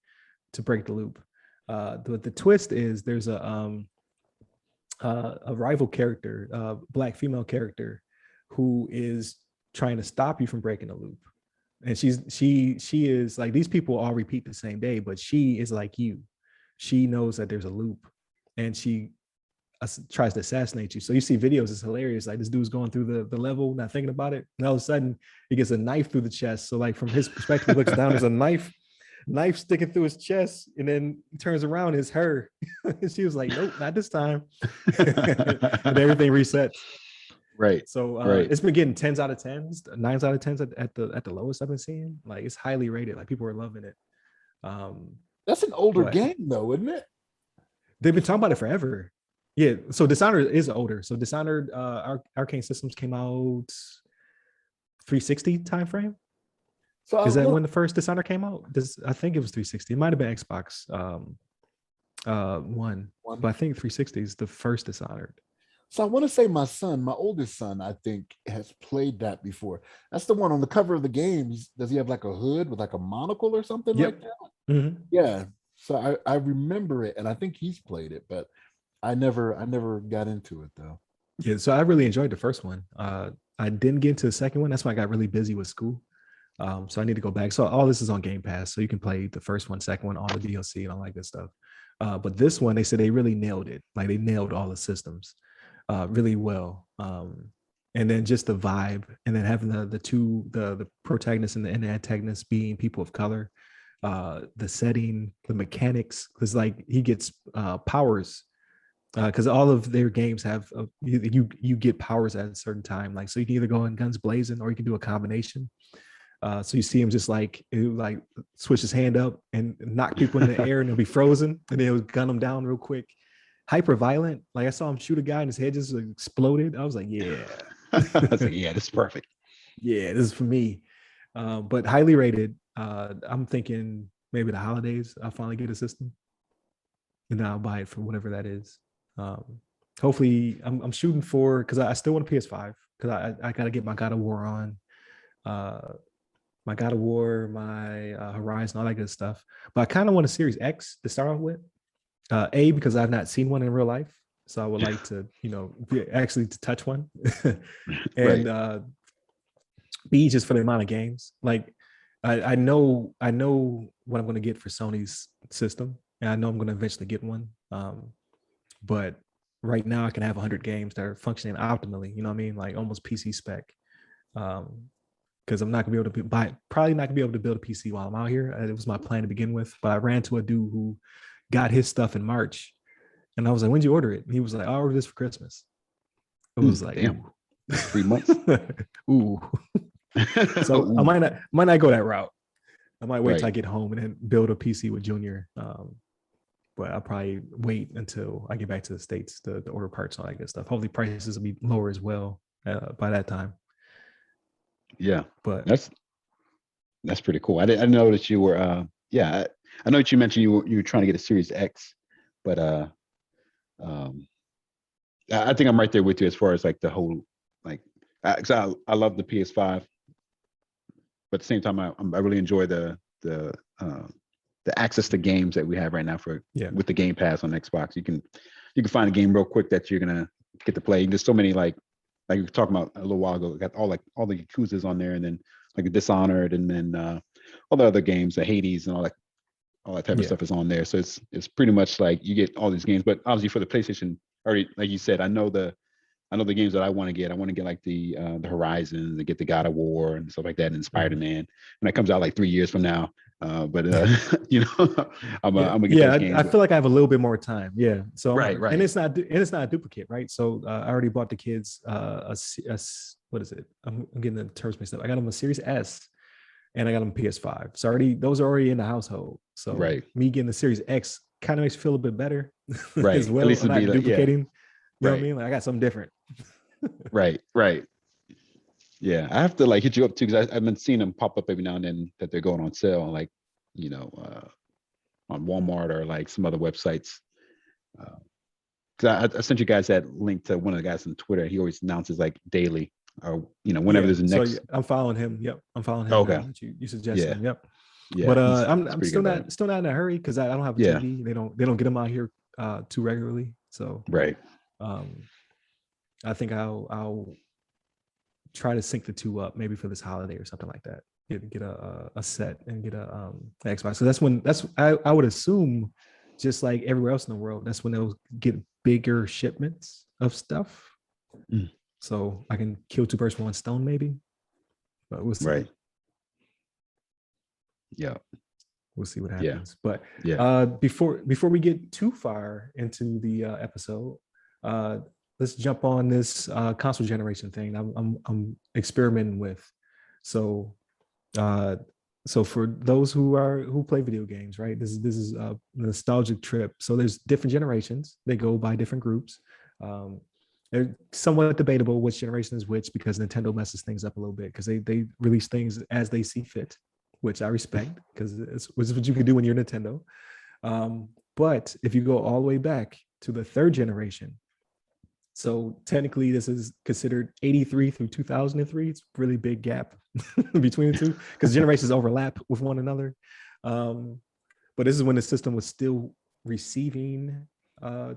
to break the loop. The twist is there's a rival character, black female character, who is trying to stop you from breaking the loop. And she is like, these people all repeat the same day, but she is like you. She knows that there's a loop, and she tries to assassinate you. So you see videos, it's hilarious. Like this dude's going through the level, not thinking about it, and all of a sudden he gets a knife through the chest. So like from his perspective, he looks down, there's a knife sticking through his chest, and then he turns around, it's her. And she was like, nope, not this time. And everything resets. Right. So it's been getting 10s out of 10s, 9s out of 10s at the lowest I've been seeing. Like it's highly rated. Like people are loving it. That's an older game though, isn't it? They've been talking about it forever. Yeah. So Dishonored is older. So Dishonored, Arcane Systems came out 360 time frame. So is that when the first Dishonored came out? I think it was 360. It might have been Xbox One, but I think 360 is the first Dishonored. So I want to say my oldest son, I think, has played that before. That's the one on the cover of the game. Does he have like a hood with like a monocle or something like that? Mm-hmm. Yeah. So I remember it, and I think he's played it, but I never got into it though. Yeah. So I really enjoyed the first one. I didn't get into the second one. That's why I got really busy with school. So I need to go back. So all this is on Game Pass, so you can play the first one, second one, all the DLC and all that good stuff. But this one, they said they really nailed it. Like they nailed all the systems really well. And then just the vibe, and then having the protagonist and the antagonist being people of color, the setting, the mechanics, because like he gets powers. Because all of their games have you get powers at a certain time. Like so, you can either go in guns blazing or you can do a combination. So you see him just like switch his hand up and knock people in the air, and they'll be frozen, and then he'll gun them down real quick. Hyper violent. Like I saw him shoot a guy and his head just exploded. I was like, yeah. I was like, yeah, this is perfect. Yeah, this is for me. But highly rated. I'm thinking maybe the holidays I'll finally get a system, and then I'll buy it for whatever that is. Hopefully, I'm shooting for, because I still want a PS5, because I got to get my God of War on. My God of War, my Horizon, all that good stuff. But I kind of want a Series X to start off with. A, because I've not seen one in real life, so I would like to, actually to touch one. And B, just for the amount of games. Like I know what I'm going to get for Sony's system, and I know I'm going to eventually get one. But right now I can have 100 games that are functioning optimally. You know what I mean? Like almost PC spec. Because I'm not gonna be able to probably not gonna be able to build a PC while I'm out here. It was my plan to begin with, but I ran to a dude who got his stuff in March, and I was like, "When'd you order it?" And he was like, "I ordered this for Christmas." It was like, damn, 3 months. Ooh. So ooh. I might not go that route. I might wait till I get home and then build a PC with Junior. But I'll probably wait until I get back to the States to order parts and all that good stuff. Hopefully prices will be lower as well by that time. Yeah, but that's pretty cool. I didn't know that you were I know that you mentioned you were trying to get a Series X, but I think I'm right there with you as far as like the whole like I love the PS5, but at the same time, I really enjoy the access to games that we have right now with the Game Pass on Xbox. You can find a game real quick that you're gonna get to play. There's so many like we were talking about a little while ago. Got all the Yakuzas on there, and then like Dishonored, and then all the other games, the Hades, and all that type of stuff is on there. So it's pretty much like you get all these games. But obviously for the PlayStation, already like you said, I know the games that I want to get. I want to get like the Horizon, to get the God of War and stuff like that, and Spider-Man. And that comes out like 3 years from now. But I'm gonna get those games. I feel like I have a little bit more time. Yeah. So right. And it's not a duplicate, right? So I already bought the kids what is it? I'm getting the terms mixed up. I got them a Series S, and I got them PS5. So those are already in the household. So me getting the Series X kind of makes me feel a bit better, right? as well. At least I'm not duplicating. You know what I mean? Like I got something different. Right. Yeah, I have to like hit you up too, because I've been seeing them pop up every now and then that they're going on sale, like on Walmart or like some other websites. Because I sent you guys that link to one of the guys on Twitter. He always announces like daily, or whenever there's a next. So I'm following him. Yep, I'm following him. Okay. You suggested him. Yep. Yeah, but I'm still not in a hurry because I don't have a TV. They don't get them out here too regularly. So right. I think I'll try to sync the two up maybe for this holiday or something like that. Get a set and get a Xbox. So I would assume, just like everywhere else in the world, that's when they'll get bigger shipments of stuff. So I can kill two birds with one stone, maybe. But we'll see. Right. Yeah. We'll see what happens. But before we get too far into the episode, let's jump on this console generation thing I'm experimenting with. So for those who play video games, right? This is a nostalgic trip. So there's different generations. They go by different groups. They're somewhat debatable which generation is which, because Nintendo messes things up a little bit because they release things as they see fit, which I respect because it's what you can do when you're Nintendo. But if you go all the way back to the third generation, so technically this is considered 83 through 2003. It's a really big gap between the two because generations overlap with one another. But this is when the system was still receiving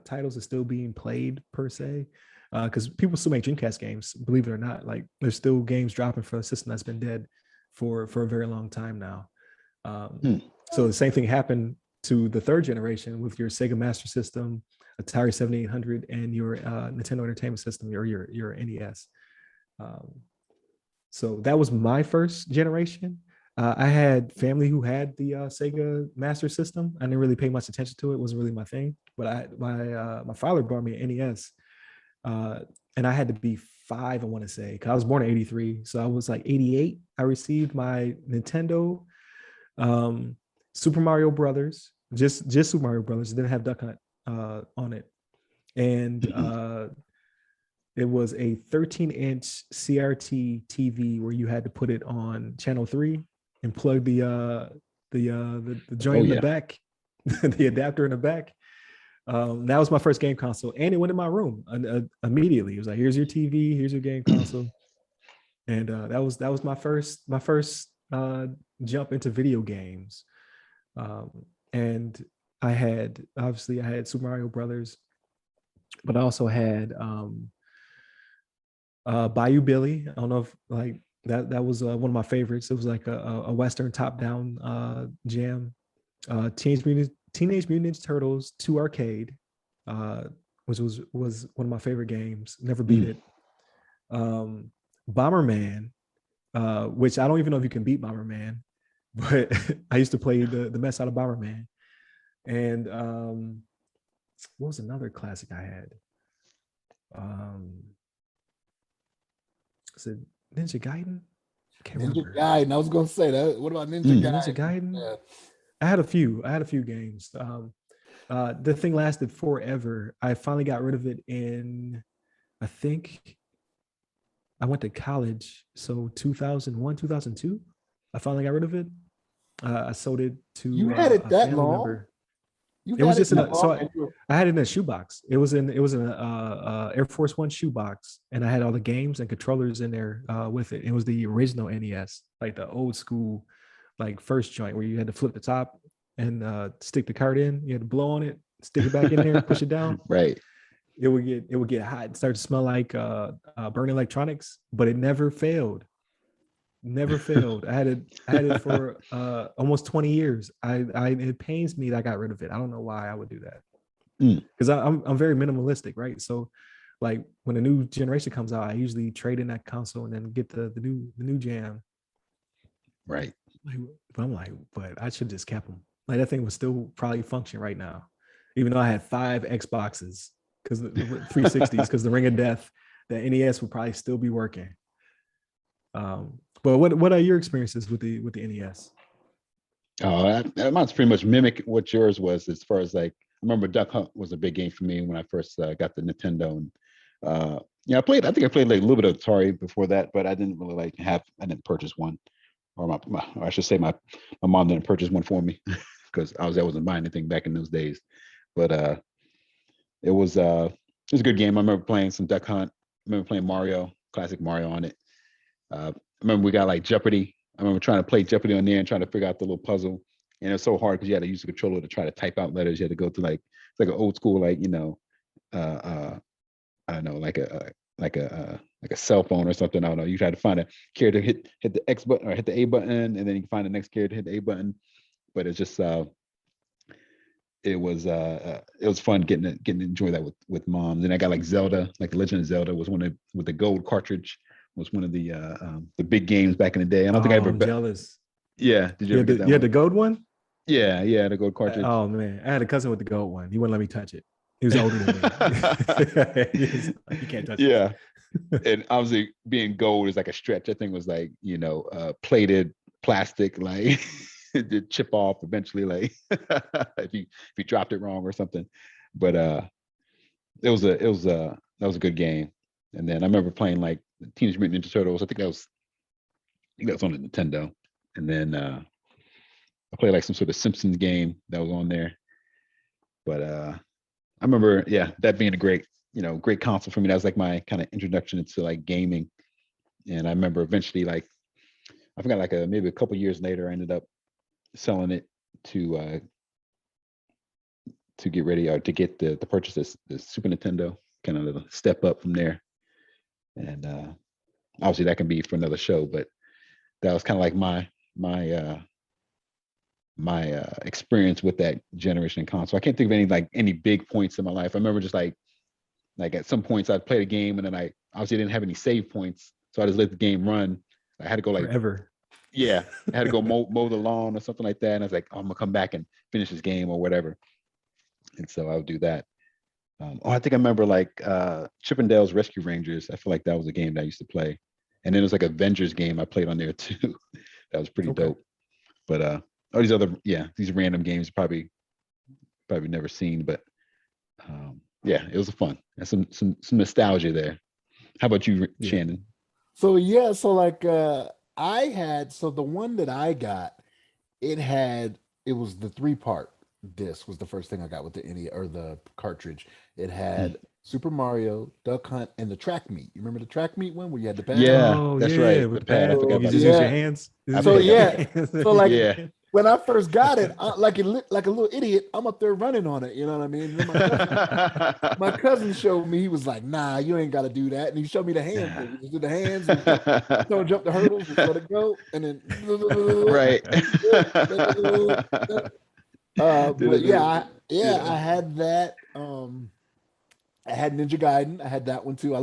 titles, is still being played per se. Because people still make Dreamcast games, believe it or not. Like there's still games dropping for a system that's been dead for a very long time now. So the same thing happened to the third generation with your Sega Master System, Atari 7800, and your Nintendo Entertainment System, or your NES. So that was my first generation. I had family who had the Sega Master System. I didn't really pay much attention to it. It wasn't really my thing. But my father bought me an NES. And I had to be 5, I want to say, because I was born in 83. So I was like 88. I received my Nintendo Super Mario Brothers, just Super Mario Brothers. It didn't have Duck Hunt on it. And it was a 13-inch CRT TV where you had to put it on channel 3 and plug the joint in the back, the adapter in the back. That was my first game console, and it went in my room immediately. It was like, here's your TV, here's your game console. And that was my first jump into video games. And I had Super Mario Brothers, but I also had Bayou Billy. I don't know if like that was one of my favorites. It was like a Western top-down jam. Teenage Mutant Ninja Turtles 2 Arcade, which was one of my favorite games. Never beat it. Bomberman, which I don't even know if you can beat Bomberman, but I used to play the mess out of Bomberman. And what was another classic I had? Is it Ninja Gaiden? Ninja Gaiden. I was gonna say that. What about Ninja Gaiden? Ninja Gaiden? Yeah. I had a few games. The thing lasted forever. I finally got rid of it in, I think I went to college. So 2001, 2002, I finally got rid of it. I sold it to you had it that long? member. You It was got it. just in a, so And I had it in a shoebox. It was in a Air Force One shoebox, and I had all the games and controllers in there with it. It was the original NES, like the old school, like first joint where you had to flip the top and stick the card in. You had to blow on it, stick it back in there, push it down. Right. It would get hot and start to smell like burning electronics, but it never failed. Never failed. I had it for almost 20 years. It pains me that I got rid of it. I don't know why I would do that. Because I'm very minimalistic, right? So like when a new generation comes out, I usually trade in that console and then get the new jam. Right. Like, but I'm like, but I should just kept them. Like that thing would still probably function right now, even though I had 5 Xboxes because the 360s, because the Ring of Death, the NES would probably still be working. But what are your experiences with the NES? Oh, mine's pretty much mimic what yours was as far as like, I remember Duck Hunt was a big game for me when I first got the Nintendo. And I think I played like a little bit of Atari before that, but I didn't really I didn't purchase one. Or or I should say my mom didn't purchase one for me because I wasn't buying anything back in those days. But it was a good game. I remember playing some Duck Hunt. I remember playing Mario, classic Mario on it. I remember we got like Jeopardy. I remember trying to play Jeopardy on there and trying to figure out the little puzzle. And it was so hard because you had to use the controller to try to type out letters. You had to go through it's like an old school, I don't know, like a cell phone or something. I don't know. You try to find a character, hit the X button or hit the A button, and then you can find the next character, hit the A button. But it's just it was fun getting to enjoy that with mom. Then I got like Zelda, like the Legend of Zelda was with the gold cartridge, was one of the big games back in the day. I don't think I ever. I'm jealous. Yeah, did you ever get that? You had the gold one? Yeah, the gold cartridge. Oh man, I had a cousin with the gold one. He wouldn't let me touch it. He was older than me. You can't touch it. Yeah, and obviously being gold is like a stretch. That thing was like plated plastic, like it did chip off eventually, like if you dropped it wrong or something. But that was a good game. And then I remember playing like Teenage Mutant Ninja Turtles. I think that was on the Nintendo. And then I played like some sort of Simpsons game that was on there. But I remember, that being a great console for me. That was like my kind of introduction into like gaming. And I remember eventually, like, I forgot, like maybe a couple years later, I ended up selling it to get ready or to get the purchase the Super Nintendo, kind of a step up from there. And obviously that can be for another show, but that was kind of like my experience with that generation of console. I can't think of any big points in my life. I remember just like at some points I'd play the game and then I obviously didn't have any save points, so I just let the game run. I had to go like forever. Yeah, I had to go mow the lawn or something like that, and I was like, I'm gonna come back and finish this game or whatever. And so I would do that. I think I remember like Chippendale's Rescue Rangers. I feel like that was a game that I used to play. And then it was like Avengers game I played on there too. That was pretty dope. But all these other, these random games probably never seen. But it was fun. There's some nostalgia there. How about you, Shannon? So like the one that I got, it was the 3-part disc was the first thing I got with the NES or the cartridge. It had Super Mario, Duck Hunt, and the track meet. You remember the track meet one where you had the pad? Yeah, that's right. With the pad. I forgot you about just use your hands. When I first got it, like a little idiot, I'm up there running on it. You know what I mean? My cousin showed me. He was like, "Nah, you ain't got to do that." And he showed me the hand thing. You do the hands, don't jump the hurdles, just let it go, and then right. I had that. I had Ninja Gaiden. I had that one too.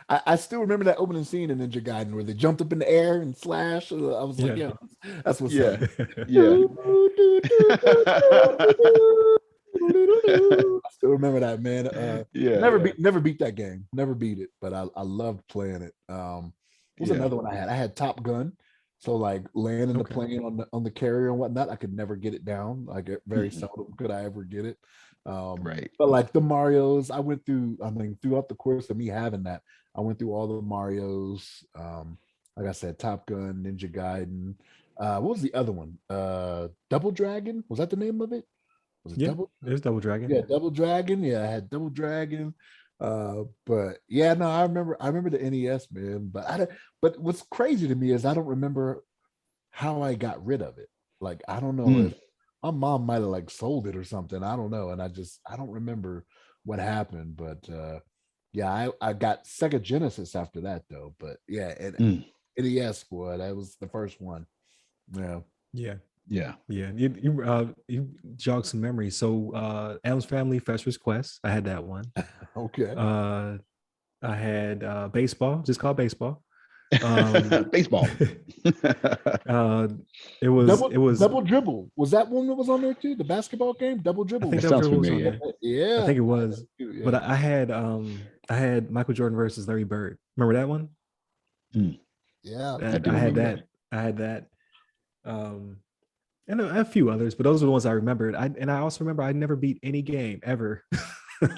I still remember that opening scene in Ninja Gaiden where they jumped up in the air and slashed. I was like, that's what's up. Yeah. I still remember that, man. Never beat that game. Never beat it, but I loved playing it. What was another one I had? I had Top Gun. So like landing the plane on the carrier and whatnot, I could never get it down. Like very seldom could I ever get it. Right. But like the Marios, I went through. I mean, throughout the course of me having that, I went through all the Marios. Like I said, Top Gun, Ninja Gaiden. What was the other one? Double Dragon. Was that the name of it? Was it Yeah, Double? there's Double Dragon. Yeah, Double Dragon. Yeah, I had Double Dragon. But yeah, no, I remember the NES, man. But what's crazy to me is I don't remember how I got rid of it. Like, I don't know if my mom might have like sold it or something. I don't know. And I don't remember what happened. But yeah, I got Sega Genesis after that though. But yeah, and NES, boy, that was the first one. Yeah. Yeah. Yeah. Yeah. You jogged some memories. So Adam's Family, Fester's Quest. I had that one. Okay. I had baseball, just called baseball. Baseball. It was Double Dribble. Was that one that was on there too? The basketball game, Double Dribble. I think That Double sounds Dribble was on familiar. there. Yeah, I think it was. yeah. But I had Michael Jordan versus Larry Bird. Remember that one? Yeah, I had that. I had that. And a few others, but those are the ones I remembered. I also remember I never beat any game ever.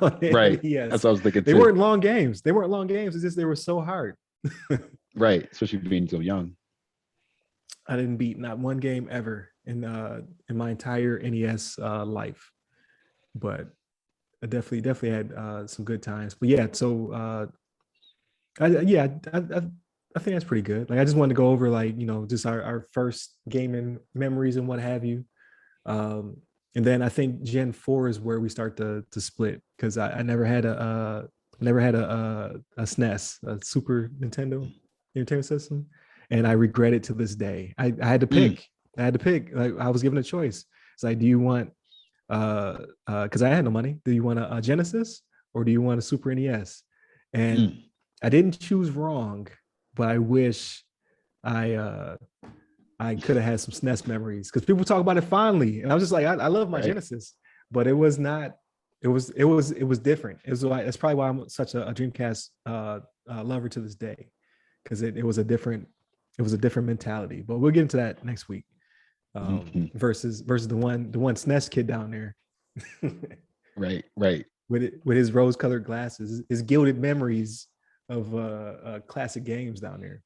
Right. Yes. That's what I was thinking They too. weren't long games. It's just they were so hard. Right. Especially being so young. I didn't beat not one game ever in my entire NES life. But I definitely had some good times. But yeah, so I think that's pretty good. Like I just wanted to go over like, just our first gaming memories and what have you. And then I think Gen 4 is where we start to split because I never had a SNES, a Super Nintendo system, and I regret it to this day. I had to pick. I had to pick. Like I was given a choice. It's like, do you want because I had no money. Do you want a Genesis or do you want a Super NES? And I didn't choose wrong, but I wish I could have had some SNES memories because people talk about it fondly, and I was just like, I love my Genesis, but it was not. It was different. It was like that's probably why I'm such a Dreamcast lover to this day, because it was a different mentality. But we'll get into that next week. Versus the one SNES kid down there. Right. With his rose-colored glasses, his gilded memories of classic games down there.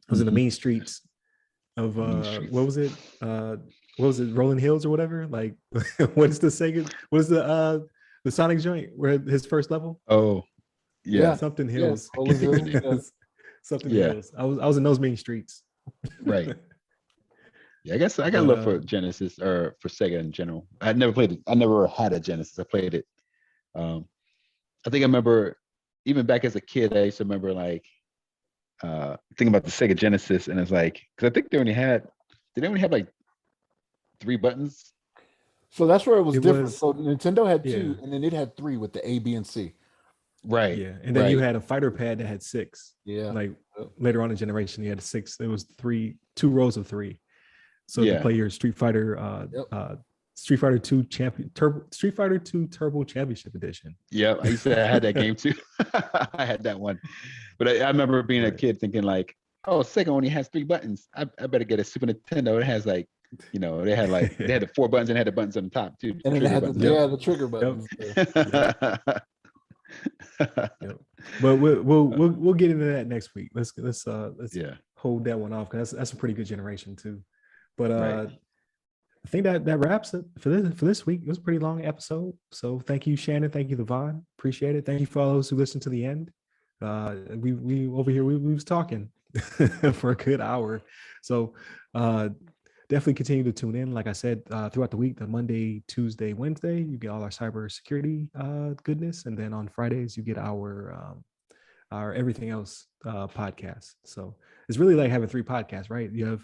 It was in the mean streets of what was it? Rolling Hills or whatever? Like what is the Sega? What is the Sonic joint where his first level? Oh, yeah. Something Hills. Hills. Something Hills. I was in those mean streets. Right. Yeah, I guess I got love for Genesis or for Sega in general. I never played it. I never had a Genesis. I played it. I think I remember even back as a kid, I used to remember like thinking about the Sega Genesis, and it's like, because I think they only have like 3 buttons. So that's where it was different. So Nintendo had 2, and then it had 3 with the A, B, and C. Right. Yeah, and then you had a fighter pad that had 6. Yeah. Like later on in the generation, you had 6. There was 2 rows of 3. So to play your Street Fighter 2 Street Fighter 2 Turbo Championship Edition. Yeah, I used to have that game too. I had that one, but I remember being a kid thinking like, "Oh, Sega only has 3 buttons. I better get a Super Nintendo. It has like, they had the 4 buttons and had the buttons on the top too. And then it had the trigger buttons. Yep. But we'll get into that next week. Let's hold that one off because that's a pretty good generation too. But I think that wraps it for this week. It was a pretty long episode. So thank you, Shannon. Thank you, LeVon. Appreciate it. Thank you for all those who listened to the end. We over here we was talking for a good hour. So definitely continue to tune in. Like I said, throughout the week, the Monday, Tuesday, Wednesday, you get all our cybersecurity goodness, and then on Fridays you get our everything else podcast. So it's really like having 3 podcasts, right? You have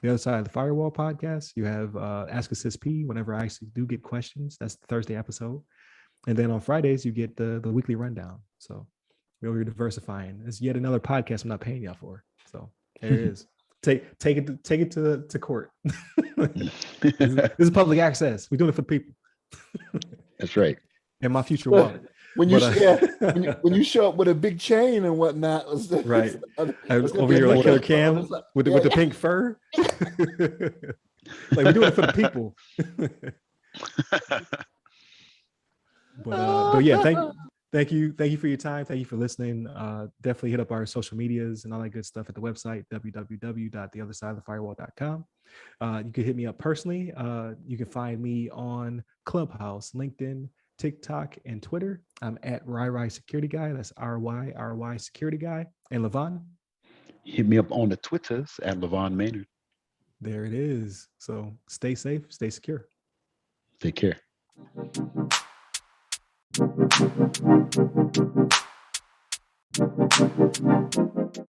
the Other Side of the Firewall podcast. You have Ask Us SP whenever I actually do get questions. That's the Thursday episode. And then on Fridays, you get the weekly rundown. So we're diversifying. It's yet another podcast I'm not paying y'all for. So there it is. Take it to court. This is public access. We're doing it for the people. That's right. And my future wallet. When you show up with a big chain and whatnot, right? Over here like Killer Cam with the pink fur. Like we're doing it for the people. But yeah, Thank you for your time. Thank you for listening. Definitely hit up our social medias and all that good stuff at the website www.theothersideofthefirewall.com. You can hit me up personally. You can find me on Clubhouse, LinkedIn, TikTok, and Twitter. I'm at RyRy Security Guy. That's RY Security Guy. And LeVon? Hit me up on the Twitters at LeVon Maynard. There it is. So stay safe, stay secure. Take care.